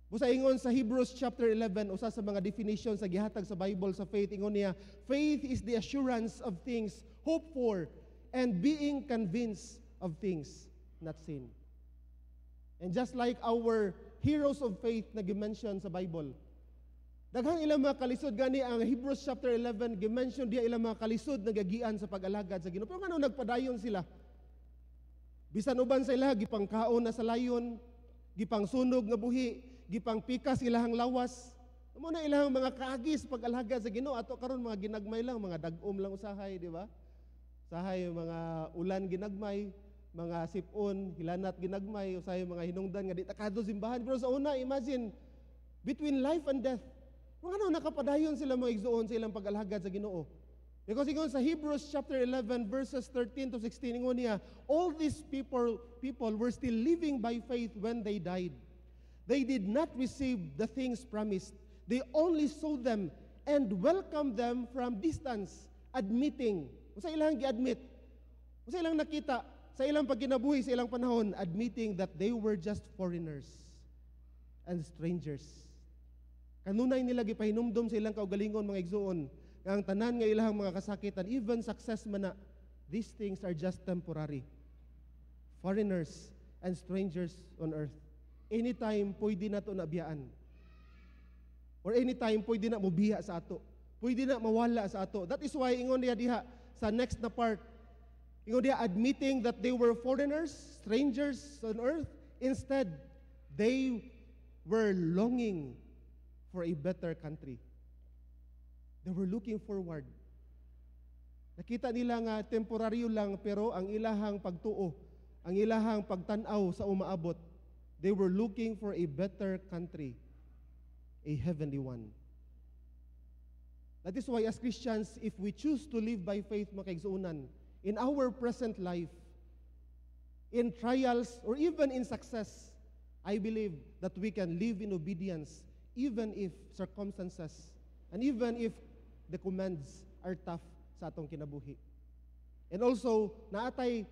Busa ingon sa Hebrews chapter 11, usa sa mga definitions sa gihatag sa Bible sa faith, ingon niya, faith is the assurance of things hoped for and being convinced of things not seen. And just like our heroes of faith na gimension sa Bible, daghang ilang mga kalisod gani ang Hebrews chapter 11 gimension diya ilang mga kalisod na gagian sa pag-alagad sa Ginoo. Pero ngano nagpadayon sila? Bisan uban sa ila gipangkaon na sa layon, gipangsunog nga buhi, gipangpikas ilahang lawas. Amo na ilahang mga kaagi sa pag-alagad sa Ginoo. Ato karon mga ginagmay lang, mga dag-om lang usahay, di ba? Sahay mga ulan ginagmay, mga sipon, hilanat ginagmay, usahay mga hinungdan nga di takado simbahan. Pero sa una, imagine between life and death. Ano nakapadayon sila mga igsuon sa ilang pag-alagad sa Ginoo. Because ingon sa Hebrews chapter 11 verses 13 to 16 ingon niya, all these people were still living by faith when they died. They did not receive the things promised. They only saw them and welcomed them from distance, admitting. Usa ilang gi-admit? Usa ilang nakita sa ilang pagkinabuhi sa ilang panahon, admitting that they were just foreigners and strangers. Kanunay nila gipahinumdom sa ilang kaugalingon mga igsuon nga ang tanan nga ilang mga kasakitan, even success man na, these things are just temporary. Foreigners and strangers on earth. Anytime pwede na ito nabiyaan. Or anytime pwede na mubiya sa ato. Pwede na mawala sa ato. That is why ingon niya diha sa next na part, ingon niya admitting that they were foreigners, strangers on earth. Instead, they were longing for a better country. They were looking forward Nakita nila nga temporaryo lang, pero ang ilahang pagtuo, ang ilahang pagtanaw sa umaabot, they were looking for a better country, a heavenly one. That is why as Christians, if we choose to live by faith, mga kaigsuunan, in our present life, in trials, or even in success, I believe that we can live in obedience, even if circumstances, and even if the commands are tough sa atong kinabuhi. And also, naatay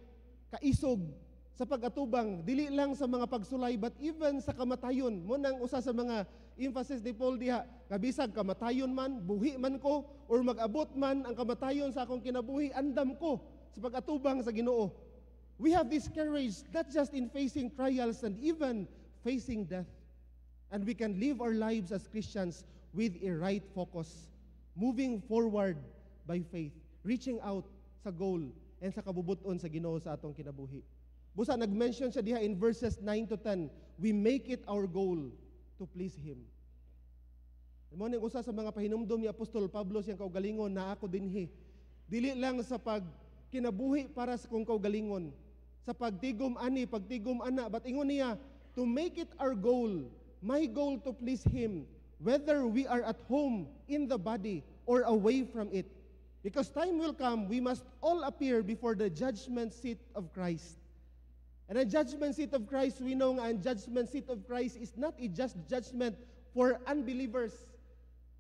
kaisog sa pag-atubang, dili lang sa mga pagsulay, but even sa kamatayon. Mo nang usa sa mga emphasis ni Paul diha, kabisag kamatayon man, buhi man ko, or mag-abot man ang kamatayon sa akong kinabuhi, andam ko sa pag-atubang sa Ginoo. We have this courage, not just in facing trials and even facing death. And we can live our lives as Christians with a right focus, moving forward by faith, reaching out sa goal and sa kabubuton sa Ginoo sa atong kinabuhi. Busa nag-mention siya diha in verses 9 to 10, we make it our goal to please Him. Mo ning usa sa mga pahinumdom ni Apostol Pablo siyang kaugalingon na ako dinhi. Dili lang sa pagkinabuhi para sa kong kaugalingon, sa pagtigom ani, pagtigom ana, but ingon niya, to make it our goal, my goal to please Him, whether we are at home in the body or away from it. Because time will come, we must all appear before the judgment seat of Christ. And the judgment seat of Christ, we know nga, ang judgment seat of Christ is not a just judgment for unbelievers.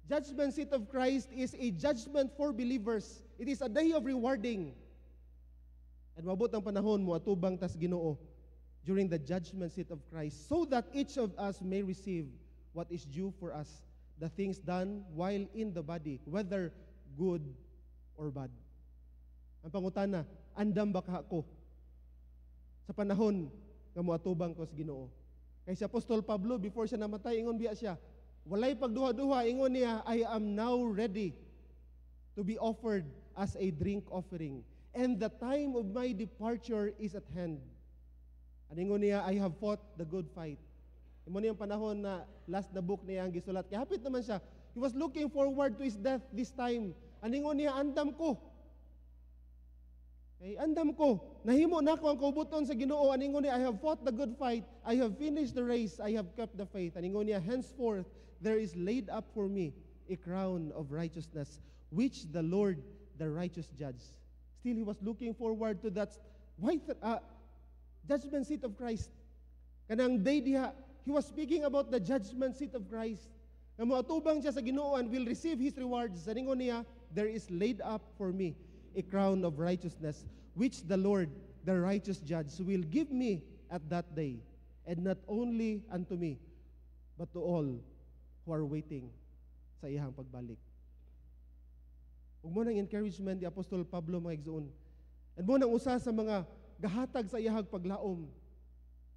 Judgment seat of Christ is a judgment for believers. It is a day of rewarding. And mabot ang panahon mo atubang tas Ginoo during the judgment seat of Christ, so that each of us may receive what is due for us, the things done while in the body, whether good or bad. Ang pangutana, andam ba ka ko sa panahon nga moatubang ko sa Ginoo? Kay si Apostol Pablo, before siya namatay, ingon biya siya, walay pagduha-duha, ingon niya, I am now ready to be offered as a drink offering, and the time of my departure is at hand. Ingon niya, I have fought the good fight. Imo niyang panahon na last na book niya ang gisulat. Kaya hapit naman siya. He was looking forward to his death this time. Ingon niya, andam ko. Okay, andam ko. Nahimo na ko ang kaubuton sa Ginoo. Ingon niya, I have fought the good fight. I have finished the race. I have kept the faith. Ingon niya, henceforth there is laid up for me a crown of righteousness, which the Lord, the righteous judge. Still, he was looking forward to that judgment seat of Christ. Kanang day diha, he was speaking about the judgment seat of Christ. Nga moatubang siya sa Ginoo and will receive his rewards. Sa ningon niya, there is laid up for me a crown of righteousness, which the Lord, the righteous judge, will give me at that day, and not only unto me, but to all who are waiting sa iyang pagbalik. Ug mo nang encouragement ni Apostol Pablo, mga igsoon. And mo nang usa sa mga gahatag sa iyahang paglaom,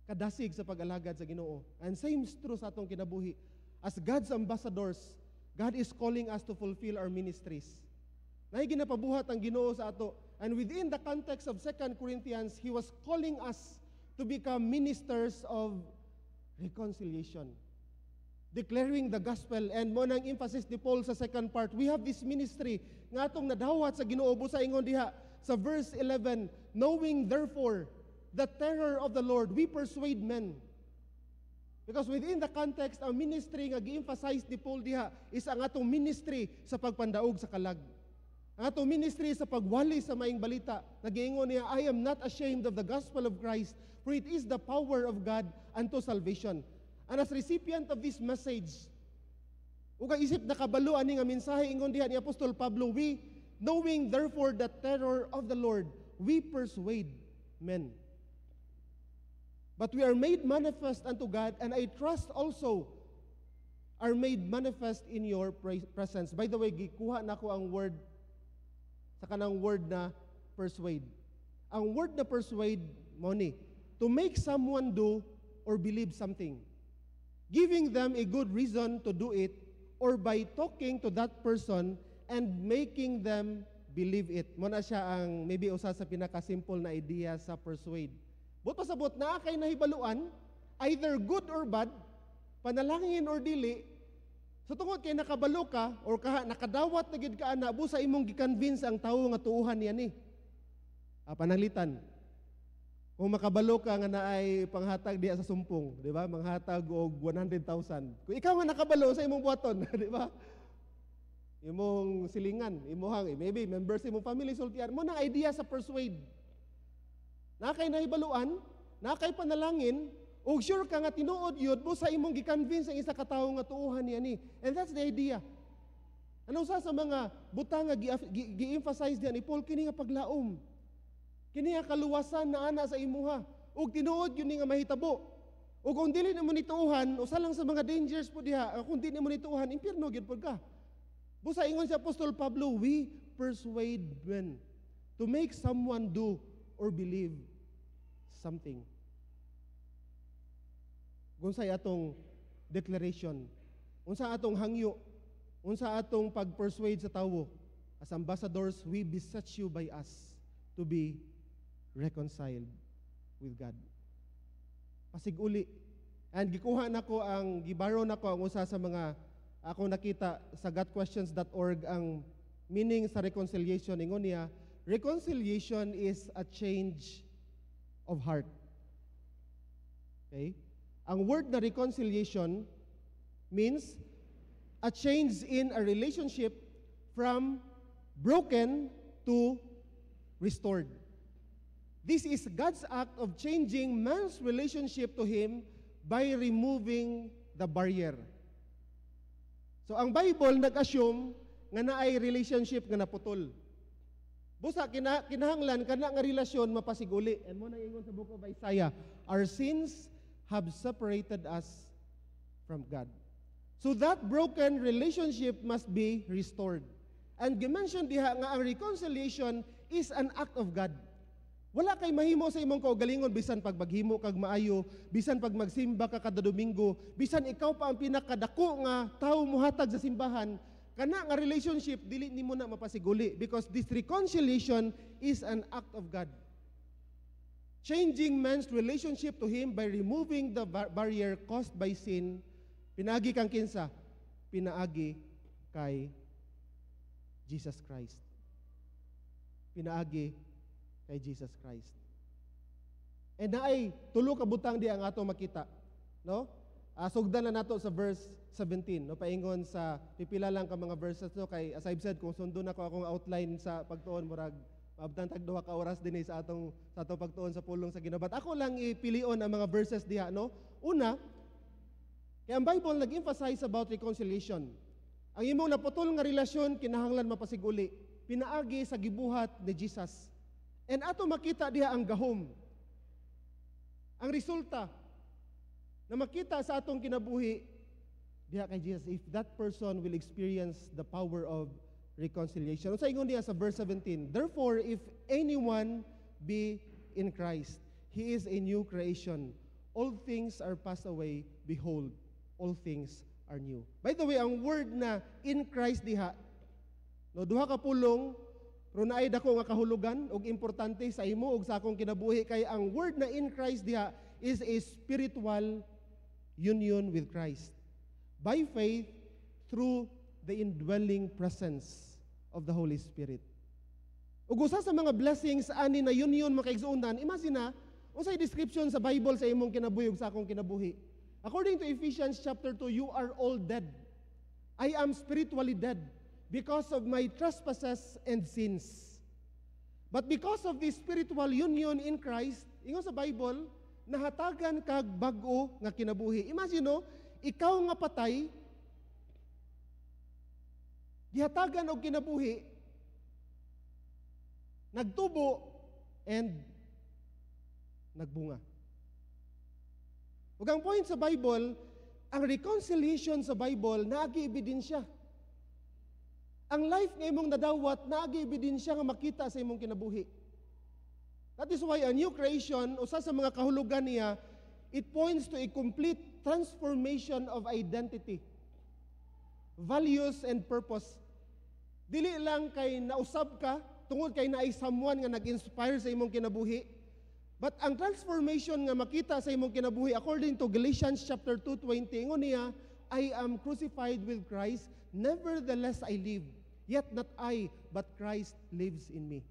kadasig sa pag-alagad sa Ginoo. And same is true sa atong kinabuhi. As God's ambassadors, God is calling us to fulfill our ministries. Naay ginapabuhat ang Ginoo sa ato. And within the context of 2 Corinthians, He was calling us to become ministers of reconciliation, declaring the gospel. And mo nang emphasis ni Paul sa second part, we have this ministry nga atong nadawat sa Ginoo. Busa ingon diha sa verse 11, knowing therefore the terror of the Lord, we persuade men. Because within the context, ang ministry nga gi-emphasize ni Paul diha is ang atong ministry sa pagpandaog sa kalag. Ang atong ministry sa pagwali sa maing balita. Nagiingon niya, I am not ashamed of the gospel of Christ, for it is the power of God unto salvation. And as recipient of this message, uga isip na kabalo ani nga mensahe ingon diha ni Apostol Pablo, we, knowing therefore the terror of the Lord, we persuade men. But we are made manifest unto God, and I trust also are made manifest in your presence. By the way, gikuha na ko ang word sa kanang word na persuade. Ang word na persuade, mo ni, to make someone do or believe something. Giving them a good reason to do it, or by talking to that person and making them believe it. Mo na siya ang maybe usa sa pinaka-simple na idea sa persuade. But pasabot na kay nahibaluan, either good or bad, panalangin or dili, So tungod kay nakabalo ka or nakadawat na gid ka ana, busa imong gi-convince ang tawo nga tuuhan niya ni. Pananglitan. Kung makabalo ka nga naay panghatag diha sa sumpong, di ba? Manghatag og 100,000. Kung ikaw nga nakabalo sa imong buhaton, di ba? Imong silingan, imuhang maybe members imong family sultian mo na idea sa persuade. Na kay nahibaluan, na kay panalangin, ug sure ka nga tinuod yun, busa imong gi-convince ang isa ka tawo nga tuuhan niya ni. And that's the idea. Ano sa mga butang nga gi-emphasize diyan ni Paul, kini nga paglaom. Kini nga kaluwasan na ana sa imuha. Ug tinuod yun ni nga mahitabo. Ug kung dili nimo nituuhan, usa lang sa mga dangers po diha, kung dili nimo nituuhan, impyerno gyud pod ka. Busa ingon si Apostol Pablo, we persuade men to make someone do or believe something. Unsay atong declaration, unsa atong hangyo, unsa atong pag-persuade sa tawo. As ambassadors, we beseech you by us to be reconciled with God. Pasiguli. And gikuha nako ang gibaro nako ang usa sa mga akong nakita sa gotquestions.org ang meaning sa reconciliation. Ingon niya, reconciliation is a change of heart. Okay? Ang word na reconciliation means a change in a relationship from broken to restored. This is God's act of changing man's relationship to Him by removing the barrier. So ang Bible nag-assume nga naay relationship nga naputol. Busa kinahanglan kana nga relasyon mapasiguli. And mo nang ingon sa book of Isaiah, our sins have separated us from God. So that broken relationship must be restored. And gimension diha nga ang reconciliation is an act of God. Wala kay mahimo sa imong kaugalingon bisan pag maghimo kag maayo, bisan pag magsimba ka kada Domingo, bisan ikaw pa ang pinakadako nga tawo muhatag sa simbahan, kana nga relationship dili nimo na mapasiguli because this reconciliation is an act of God. Changing man's relationship to Him by removing the barrier caused by sin, pinaagi kang kinsa? Pinaagi kay Jesus Christ. Pinaagi kay Jesus Christ. And naay tulo ka butang di ang ato makita, no? Sugdan na nato sa verse 17, no? Paingon sa pipila lang ka mga verses no kay as I've said kung sundo na ko akong outline sa pagtuon murag maabtan tag duha ka oras dinhi sa atong pagtuon sa pulong sa Ginoo. But ako lang ipilion ang mga verses diha, no? Una, kay ang Bible nag-emphasize about reconciliation. Ang imong naputol nga relasyon kinahanglan mapasiguli. Pinaagi sa gibuhat ni Jesus. And ato makita diha ang gahom. Ang resulta na makita sa atong kinabuhi diha kay Jesus if that person will experience the power of reconciliation. Sa ingon niya sa verse 17, therefore, if anyone be in Christ, he is a new creation. All things are passed away. Behold, all things are new. By the way, ang word na in Christ diha, no, duha ka pulong, pero naay dako nga kahulugan ug importante sa imo ug sa akong kinabuhi kay ang word na in Christ diha is a spiritual union with Christ. By faith, through the indwelling presence of the Holy Spirit. Ug usa sa mga blessings ani na union makaigsuonan, imagine na unsay description sa Bible sa imong kinabuhi ug sa akong kinabuhi. According to Ephesians chapter 2, you are all dead. I am spiritually dead because of my trespasses and sins. But because of this spiritual union in Christ, ingon sa Bible, nahatagan kag bag-o nga kinabuhi. Imagine no, ikaw nga patay, gihatagan og kinabuhi, nagtubo, and nagbunga. Ug ang point sa Bible, ang reconciliation sa Bible, naagi ebidensya. Ang life nga imong nadawat, naagi ebidensya nga makita sa imong kinabuhi. That is why a new creation, usa sa mga kahulugan niya, it points to a complete transformation of identity, values, and purpose. Dili lang kay nausab ka, tungod kay naay someone nga nag-inspire sa imong kinabuhi, but ang transformation nga makita sa imong kinabuhi, according to Galatians chapter 2:20, ingon niya, I am crucified with Christ, nevertheless I live. Yet not I, but Christ lives in me.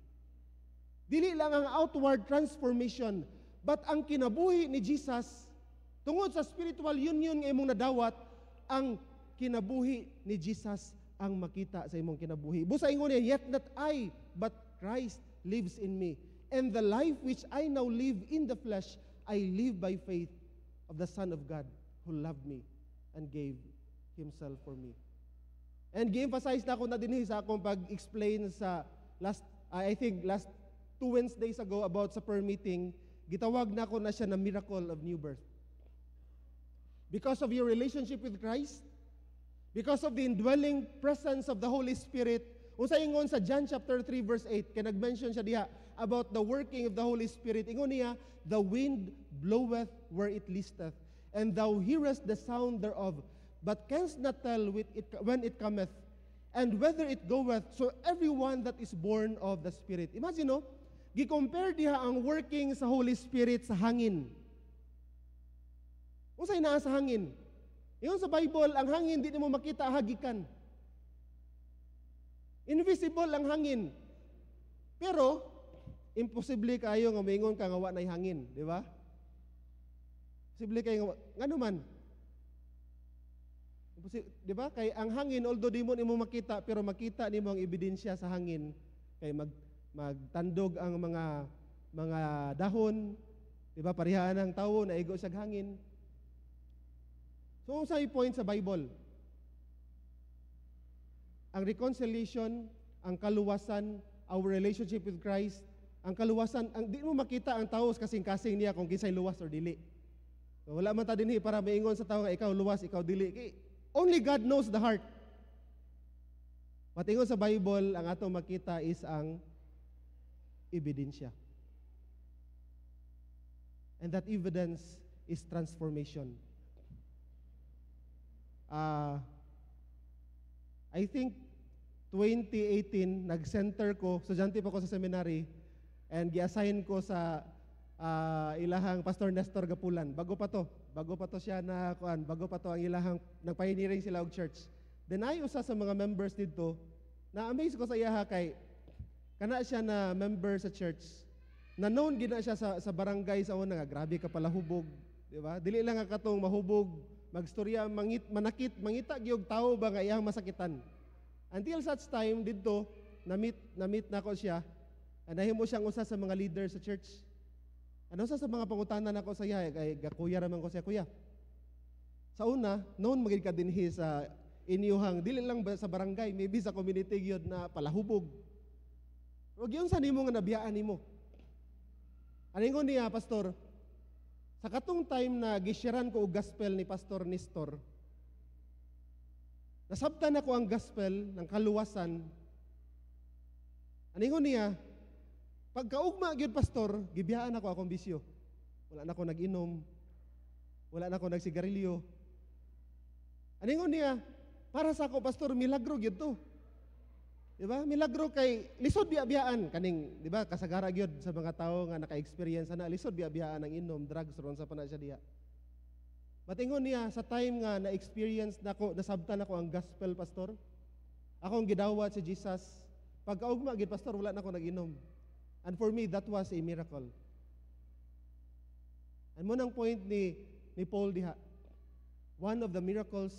Dili lang ang outward transformation, but ang kinabuhi ni Jesus, tungod sa spiritual union nga imong nadawat, ang kinabuhi ni Jesus ang makita sa imong kinabuhi. Busa ingon niya, yet not I, but Christ lives in me. And the life which I now live in the flesh, I live by faith of the Son of God who loved me and gave Himself for me. And gi-emphasize na ako na din sa akong pag-explain sa last 2 Wednesdays ago about sa prayer meeting, gitawag na ako na siya na miracle of new birth. Because of your relationship with Christ, because of the indwelling presence of the Holy Spirit, unsa ingon sa John chapter 3 verse 8, kay nag-mention siya diha about the working of the Holy Spirit. Ingon niya, the wind bloweth where it listeth, and thou hearest the sound thereof, but canst not tell when it cometh, and whether it goeth. So everyone that is born of the Spirit. Imagine, no? Gi-compare diha ang working sa Holy Spirit sa hangin. Unsay naa sa hangin? Ingon sa Bible, ang hangin di mo makita hagikan. Invisible ang hangin. Pero imposible kayo nga moingon ka nga wa nay hangin, di ba? Imposible kayo nga naman. Di ba? Kay ang hangin, although di mo nimo makita, pero makita nimo ang ebidensya sa hangin. Kay magtandog ang mga dahon, di ba? Parihaan ang tawo na igo sa hangin. So, sa point sa Bible, ang reconciliation, ang kaluwasan, our relationship with Christ, ang kaluwasan, di mo makita ang tao kasing-kasing niya kung kinsay luwas or dili. So, wala man ta dinhi para maingon sa tao nga ikaw luwas, ikaw dili. Only God knows the heart. Matingon sa Bible, ang atong makita is ang ebidensya. And that evidence is transformation. I think 2018, nag-center ko, estudyante pa ko sa seminary, and gi-assign ko sa ilahang Pastor Nestor Gapulan. Bago pa to siya na kuan, bago pa to ang ilahang nagpioneering sila og church. Then ay usa sa mga members dito, na-amaze ko sa iya kay kana siya na member sa church. Na known gid na siya sa barangay sa una nga grabe ka pala hubog, di ba? Dili lang nga katong mahubog, magstorya, mangita gyud tao ba nga iyang masakitan. Until such time didto na-meet na ko siya. Nahimo siyang usa sa mga leader sa church. Ano sa mga pangutanan nako sa iya kay gakuya raman ko siya, kuya. Sa una, known magid ka dinhi sa inyuhang dili lang ba sa barangay, maybe sa community gyud na palahubog. Wag yun sa nimo nga nabiyaan nimo. Aningon niya, pastor, sa katong time na gisharan ko og gospel ni Pastor Nestor, nasabtan ako ang gospel ng kaluwasan. Aningon niya, pagkaugma gyud pastor, gibiyaan ako akong bisyo. Wala na ako nag-inom. Wala na ako nagsigarilyo. Aningon niya, para sa ako pastor, milagro gyud to. Diba? Milagro kay lisod biya-biyaan kaning, diba? Kasagara gyud sa mga tao nga naka-experience na lisod biya-biyaan ang inom, drugs ron sa pana siya diha. Matingon niya sa time nga na-experience nako, nasabtan ako ang gospel pastor. Akong gidawat si Jesus. Pagkaugma gid pastor, wala na ako nag-inom. And for me, that was a miracle. And mo nang point ni Paul diha, one of the miracles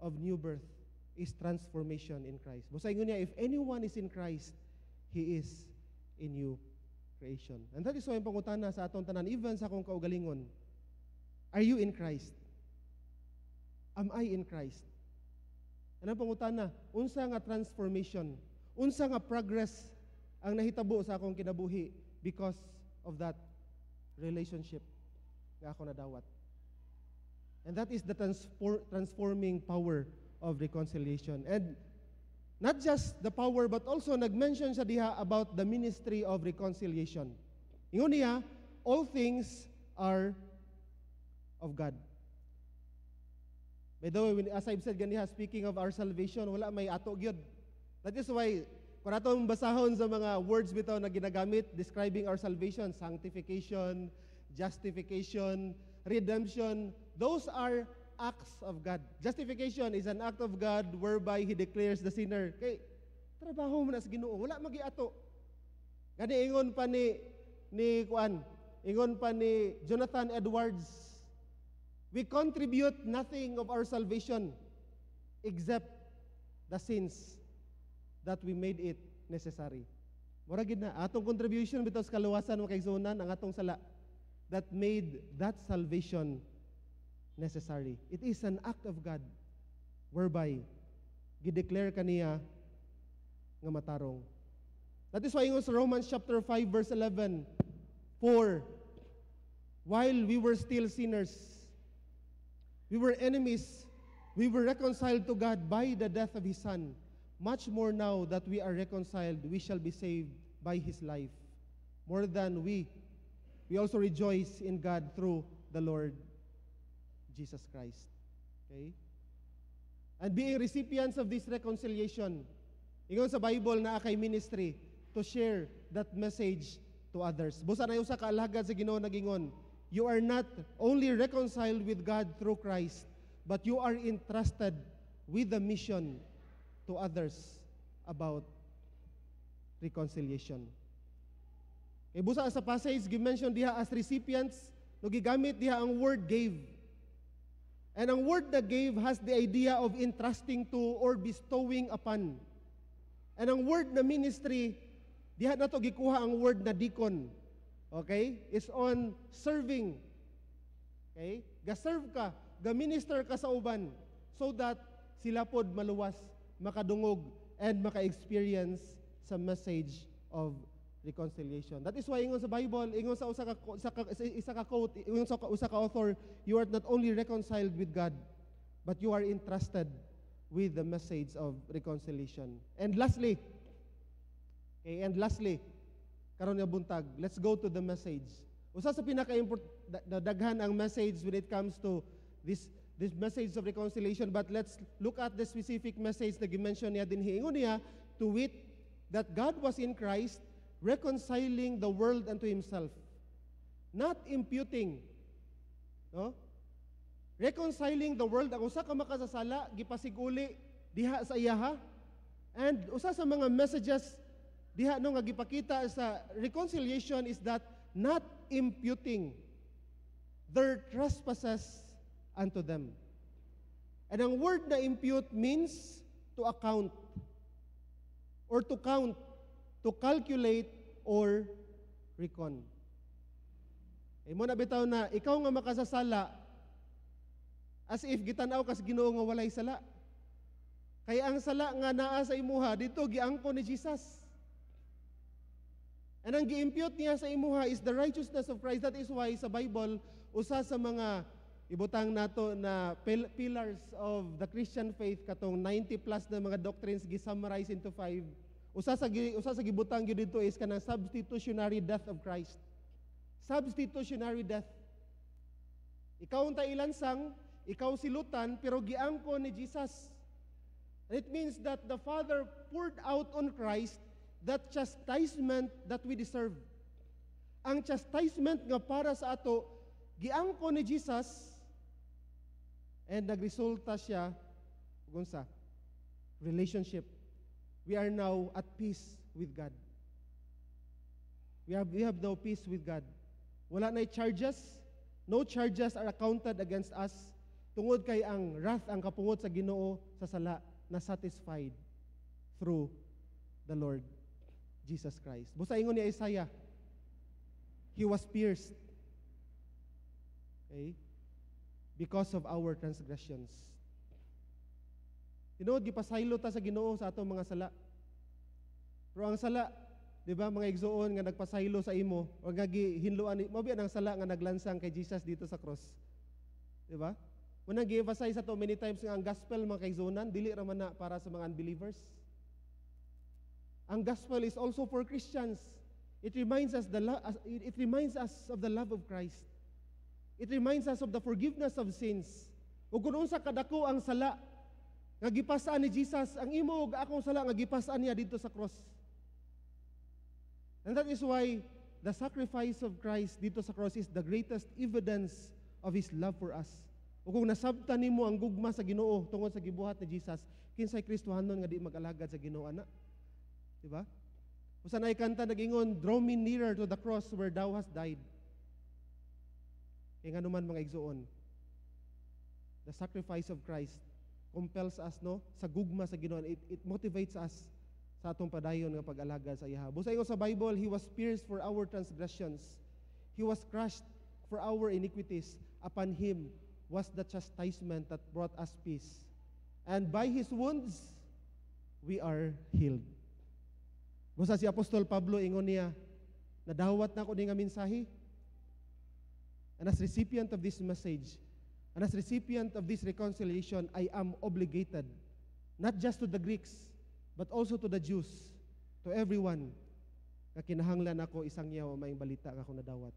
of new birth is transformation in Christ. Basta ingon niya, if anyone is in Christ, he is a new creation. And that is why ang pangutana sa atong tanan, even sa akong kaugalingon, are you in Christ? Am I in Christ? Anong pangutana? Unsa nga transformation? Unsa nga progress ang nahitabo sa akong kinabuhi because of that relationship nga ako nadawat. And that is the transforming power of reconciliation. And not just the power, but also nag-mention siya diha about the ministry of reconciliation. Ingon niya, all things are of God. By the way, as I've said ganiha, speaking of our salvation, wala may ato gyud. That is why, kung atong basahon sa mga words bitaw na ginagamit describing our salvation, sanctification, justification, redemption, those are acts of God. Justification is an act of God whereby He declares the sinner. Kay, trabaho mo na sa Ginoo, wala magiato. Gani ingon pa ingon pa ni Jonathan Edwards, we contribute nothing of our salvation except the sins that we made it necessary. Mura gid na atong contribution bitaw sa kaluwasan mo kay zonan ang atong sala that made that salvation necessary. It is an act of God whereby gideclare kaniya nga matarong. That is why ingon sa Romans chapter 5 verse 11, for while we were still sinners, we were enemies, we were reconciled to God by the death of His Son. Much more now that we are reconciled, we shall be saved by His life. More than we also rejoice in God through the Lord Jesus Christ. Okay? And being recipients of this reconciliation, ingon sa Bible na akay ministry to share that message to others. Busa na yung sa kaalagad sa Ginoo nagingon, you are not only reconciled with God through Christ, but you are entrusted with the mission to others about reconciliation. Kay busa sa passage gi-mention diha as recipients, no gigamit diha ang word gave. And ang word na gave has the idea of entrusting to or bestowing upon. And ang word na ministry, diha na to gikuha ang word na deacon. Okay? Is on serving. Okay? Ga-serve ka, ga-minister ka sa uban so that sila pod maluwas, makadungog, and maka-experience sa message of reconciliation. That is why ingon sa Bible, ingon sa isa ka quote, ingon sa usa ka author, you are not only reconciled with God, but you are entrusted with the message of reconciliation. And lastly, karon nga buntag, let's go to the message. Usa sa pinaka-daghan ang message when it comes to this message of reconciliation, but let's look at the specific message na gi-mention niya din hiingon niya, to wit, that God was in Christ, reconciling the world unto Himself, not imputing, no? Reconciling the world, ang usa ka makasasala, gipasiguli diha sa iyaha, and usa sa mga messages diha no nga gipakita sa reconciliation is that not imputing their trespasses unto them. And ang word na impute means to account, or to count, to calculate, or recon. Mo na bitaw na ikaw nga makasasala as if gitanaw kas Ginoo nga walay sala. Kaya ang sala nga naa sa imuha dito giangko ni Jesus. And ang gi-impute niya sa imuha is the righteousness of Christ. That is why sa Bible usa sa mga ibutang nato na pillars of the Christian faith katong 90 plus na mga doctrines gi-summarize into 5. Usa sa gibutang gyud dito is kanang substitutionary death of Christ. Substitutionary death. Ikaw unta ilansang, ikaw silutan, pero giangko ni Jesus. And it means that the Father poured out on Christ that chastisement that we deserve. Ang chastisement nga para sa ato, giangko ni Jesus, and nagresulta siya, gunsa, relationship. We are now at peace with God. We have now peace with God. Wala na charges. No charges are accounted against us. Tungod kay ang wrath, ang kapungot sa Ginoo sa sala, na satisfied through the Lord Jesus Christ. Busa ingon ni Isaiah, He was pierced, okay, because of our transgressions. Tinuod gipasaylo ta sa Ginoo sa atong mga sala. Pero ang sala, di ba, mga igsoon nga nagpasaylo sa imo o nga gihinluan mo biya ang sala nga naglansang kay Jesus dito sa cross. Di ba? Munang gi-emphasize ato many times nga ang gospel mga kaigsuonan dili ra man na para sa mga unbelievers. Ang gospel is also for Christians. It reminds us of the love of Christ. It reminds us of the forgiveness of sins. Ug kun unsa kadako ang sala nga gipasaan ni Jesus, ang imo ug akong sala nga gipasaan niya dito sa cross. And that is why the sacrifice of Christ dito sa cross is the greatest evidence of His love for us. O kung nasabtan nimo ang gugma sa Ginoo tungod sa gibuhat ni Jesus, kinsay Kristohanon nga di mag-alagad sa Ginoo ana? Di ba? Usa nay kanta nagingon, draw me nearer to the cross where thou hast died. Kaya nga naman mga igsoon, the sacrifice of Christ compels us no sa gugma sa Ginoo. It motivates us sa atong padayon nga pag-alagad sa iya. Busa ingon sa Bible, He was pierced for our transgressions. He was crushed for our iniquities. Upon Him was the chastisement that brought us peace. And by His wounds, we are healed. Busa si Apostol Pablo ingon niya, nadawat na ko ni nga mensahe. And as recipient of this message, and as recipient of this reconciliation, I am obligated, not just to the Greeks, but also to the Jews, to everyone, na kinahanglan ako isang yaw maing balita nga akong nadawat.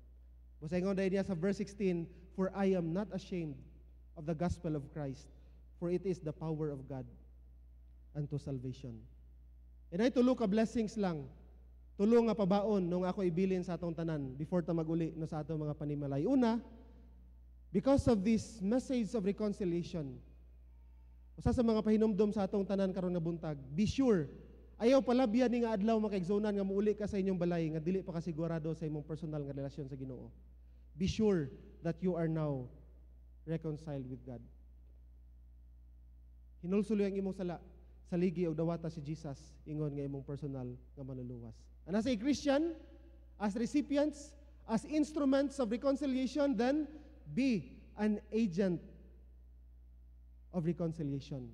Busa ingon dahil niya sa verse 16, for I am not ashamed of the gospel of Christ, for it is the power of God unto salvation. And ay tulo ka blessings lang, tulo nga pabaon nung ako ibilin sa atong tanan before ta maguli no sa atong mga panimalay. Una, because of this message of reconciliation, usa sa mga pahinumdom sa atong tanan karon nga buntag, be sure, ayaw palabyan ni nga adlaw makaigsunan nga muuli ka sa inyong balay nga dili pa kasigurado sa imong personal nga relasyon sa Ginoo. Be sure that you are now reconciled with God. Hinulsuloy ang imong sala, saligi og dawata si Jesus, ingon nga imong personal nga manluluwas. And as a Christian, as recipients, as instruments of reconciliation, then be an agent of reconciliation.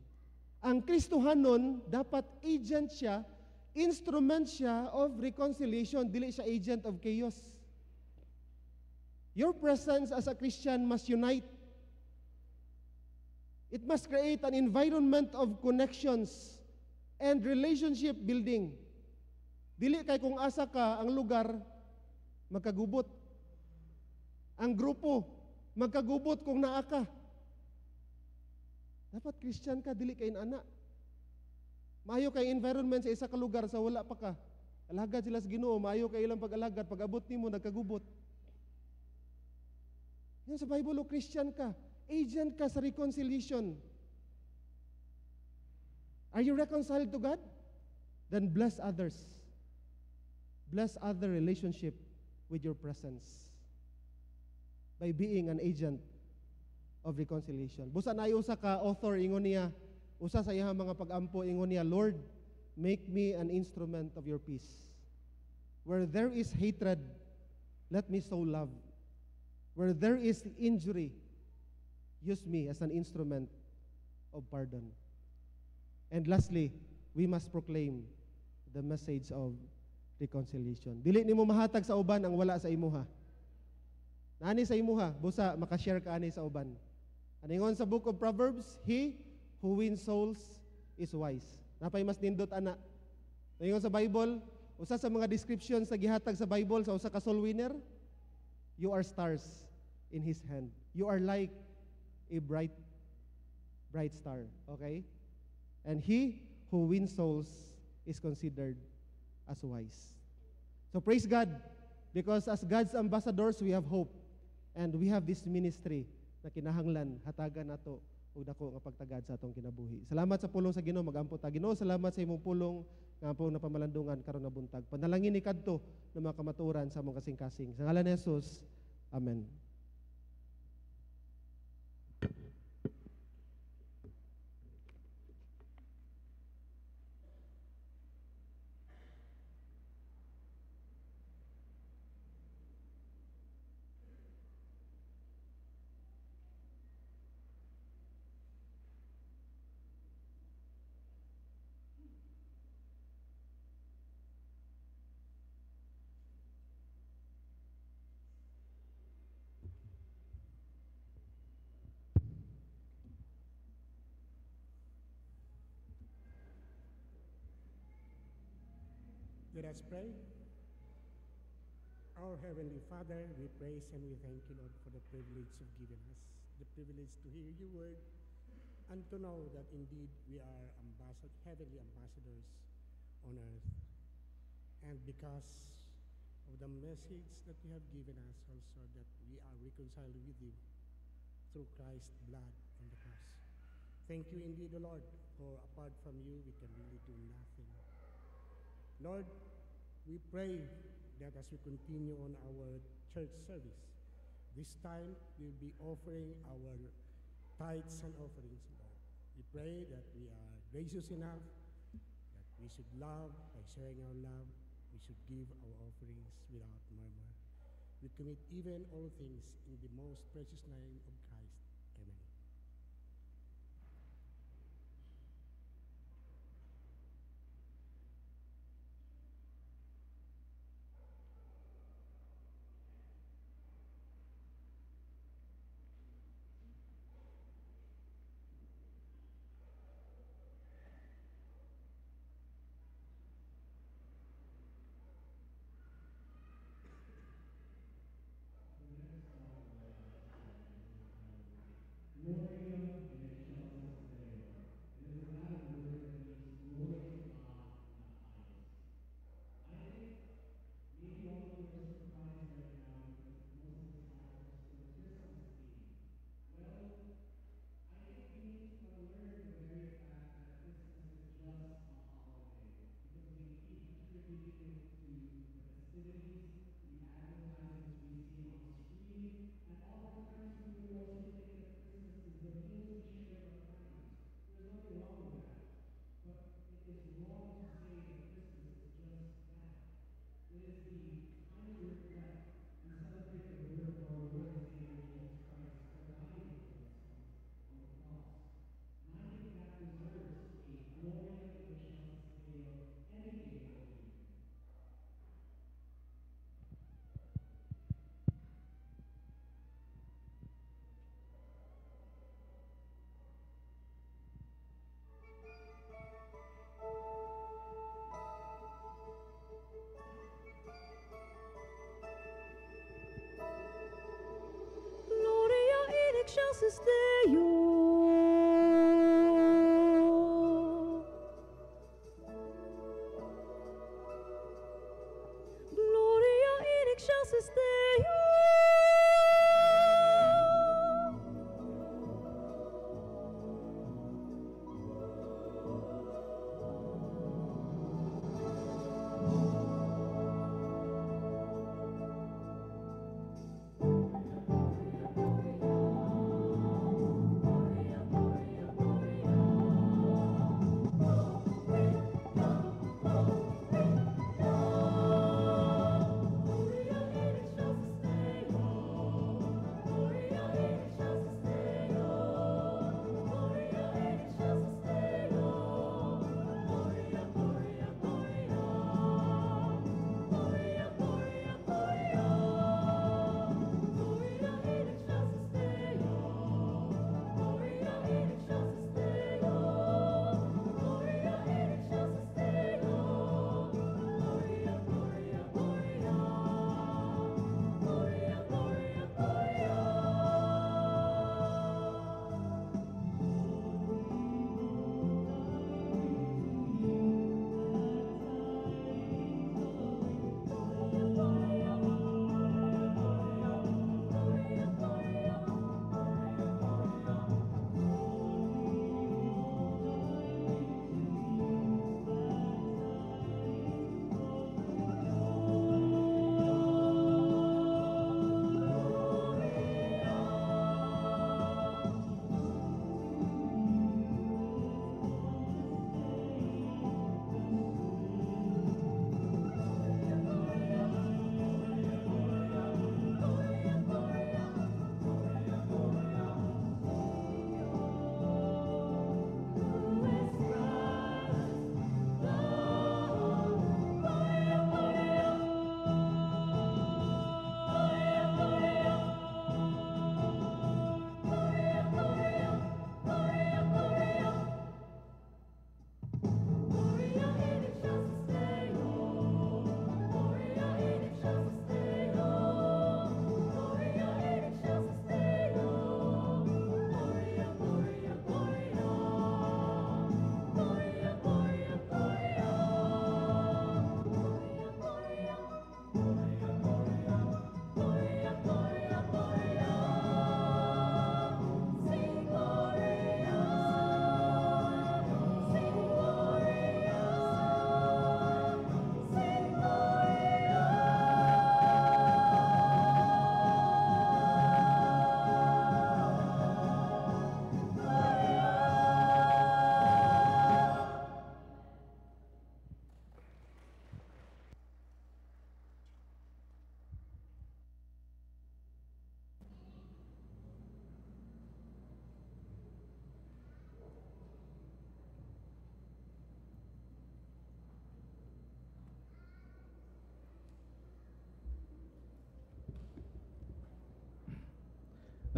Ang Kristohanon, dapat agent siya, instrument siya of reconciliation, dili siya agent of chaos. Your presence as a Christian must unite. It must create an environment of connections and relationship building. Dili kay kung asa ka ang lugar, magkagubot. Ang grupo, magkagubot kung naa ka. Dapat Christian ka, dili kay inana. Maayo kay environment sa isa ka lugar sa wala pa ka. Alagad sila sa Ginoo, maayo kay ilang pag-alagad, pag-abot nimo nagkagubot. Yan sa Bible, o Christian ka, agent ka sa reconciliation. Are you reconciled to God? Then bless others. Bless other relationship with your presence by being an agent of reconciliation. Busa na usa ka author ingon niya, usa sa iyang mga pag-ampo ingon niya, Lord, make me an instrument of your peace. Where there is hatred, let me sow love. Where there is injury, use me as an instrument of pardon. And lastly, we must proclaim the message of reconciliation. Dili nimo mahatag sa uban ang wala sa imuha. Nani sa imuha, busa makashare ka ani sa uban. Aningon sa book of Proverbs, he who wins souls is wise. Napay mas nindot ana. Aningon sa Bible, usa sa mga descriptions sa gihatag sa Bible sa usa ka soul winner, you are stars in his hand. You are like a bright star, okay? And he who wins souls is considered as wise. So praise God, because as God's ambassadors, we have hope. And we have this ministry na kinahanglan, hatagan nato ug dako nga pagtagad sa atong kinabuhi. Salamat sa pulong sa Ginoo, magampo ta. Ginoo, salamat sa imong pulong nga po napamalandungan karon nga buntag. Panalangin ni kadto na mga kamaturan sa among kasing-kasing. Sa ngalan ni Jesus, amen. Let us pray. Our Heavenly Father, we praise and we thank you, Lord, for the privilege you've given us, the privilege to hear your word, and to know that indeed we are heavenly ambassadors on earth. And because of the message that you have given us also, that we are reconciled with you, through Christ's blood on the cross. Thank you indeed, O Lord, for apart from you, we can really do nothing. Lord, we pray that as we continue on our church service, this time we'll be offering our tithes and offerings, Lord. We pray that we are gracious enough, that we should love by sharing our love. We should give our offerings without murmur. We commit even all things in the most precious name of Christ. Amen. Gloria in excelsis Deo. Gloria in excelsis Deo.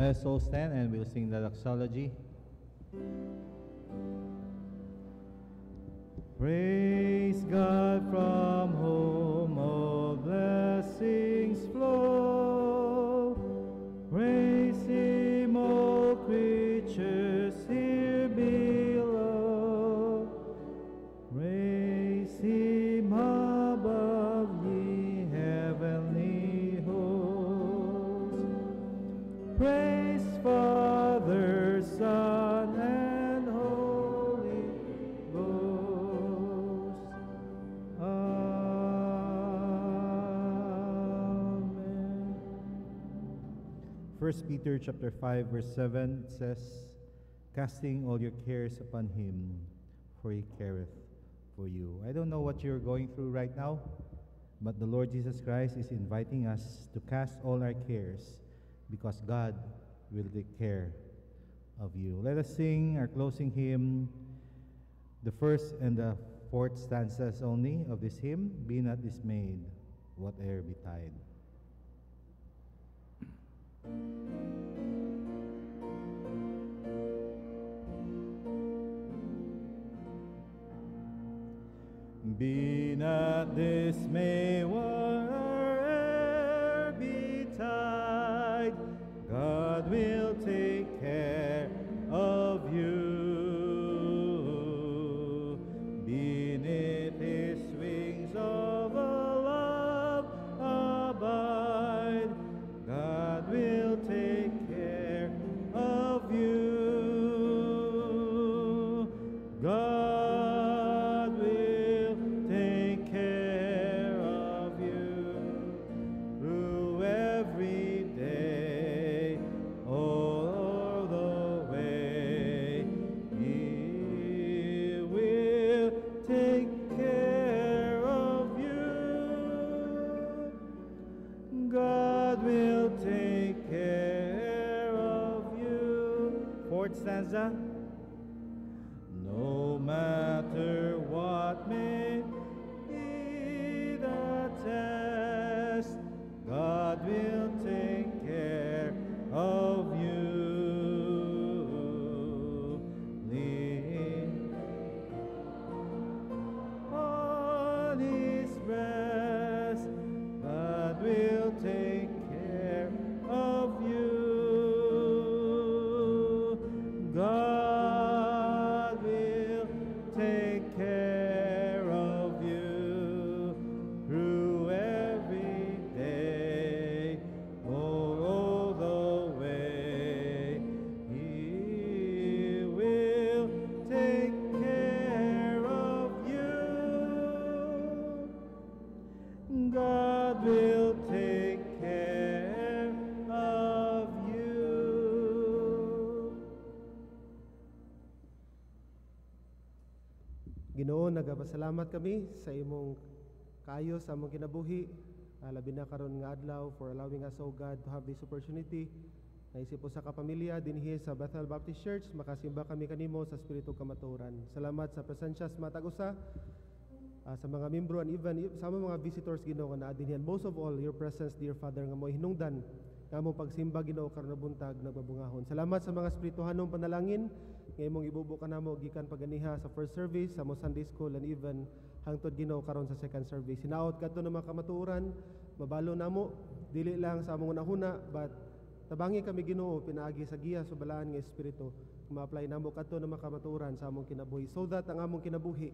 Let us all stand and we'll sing the doxology. Praise God from whom all blessings flow. Praise Him, all creatures here below. Praise Him above, ye heavenly hosts. Praise Father, Son, and Holy Ghost. Amen. 1 Peter chapter 5 verse 7 says, casting all your cares upon Him, for He careth for you. I don't know what you're going through right now, but the Lord Jesus Christ is inviting us to cast all our cares because God will take care of you. Let us sing our closing hymn, the first and the fourth stanzas only of this hymn. Be not dismayed, whate'er betide. Be not dismayed, whate'er betide, God will take care of you. Beneath His wings of love abide, God will take care of you. God will take care of you through every day, all the way. He will take care of you. God will take care of you. Fourth stanza. No matter what may be the test, God will take care of you. Lean on His breast, God will take care of you. God will take care of you through every day, all the way. He will take care of you. God will take care of you. Ginoo, nagapasalamat kami sa imong kayo sa among kinabuhi. Labi na karon nga adlaw for allowing us, oh God, to have this opportunity. Naisip po sa kapamilya dinhi sa Bethel Baptist Church, makasimba kami kanimo sa Espiritu Kamatuoran. Salamat sa presensya sa matag usa, sa mga membro and even sa mga visitors, Ginoo, nga naa dinhi. Most of all, your presence, dear Father, nga mo hinungdan nga among pagsimba, Ginoo, karon buntag nagbabungahon. Salamat sa mga espirituhanong panalangin nga imong ibubo kanamo gikan paganiha sa first service, sa mo Sunday school, and even hangtod, Ginoo, karon sa second service. Hinaot kadto ng mga kamatuoran, mabalo namo dili lang sa among unahuna, but tabangi kami, Ginoo, pinaagi sa giya sa balaan nga espiritu, ma-apply namo kadto ng mga kamatuoran sa among kinabuhi, so that ang among kinabuhi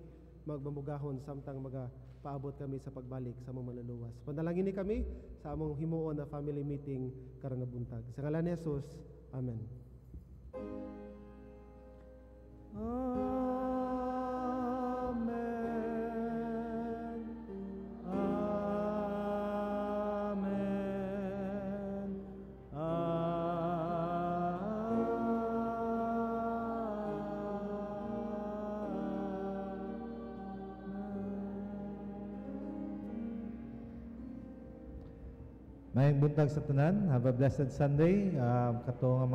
magmamugahon samtang magapaabot kami sa pagbalik sa among manluluwas. Panalangin ni kami sa among himuon na family meeting karon nga buntag. Sa ngalan ni Jesus, amen. Amen. Amen. Maayong buntag sa tanan. Have a blessed Sunday. Katong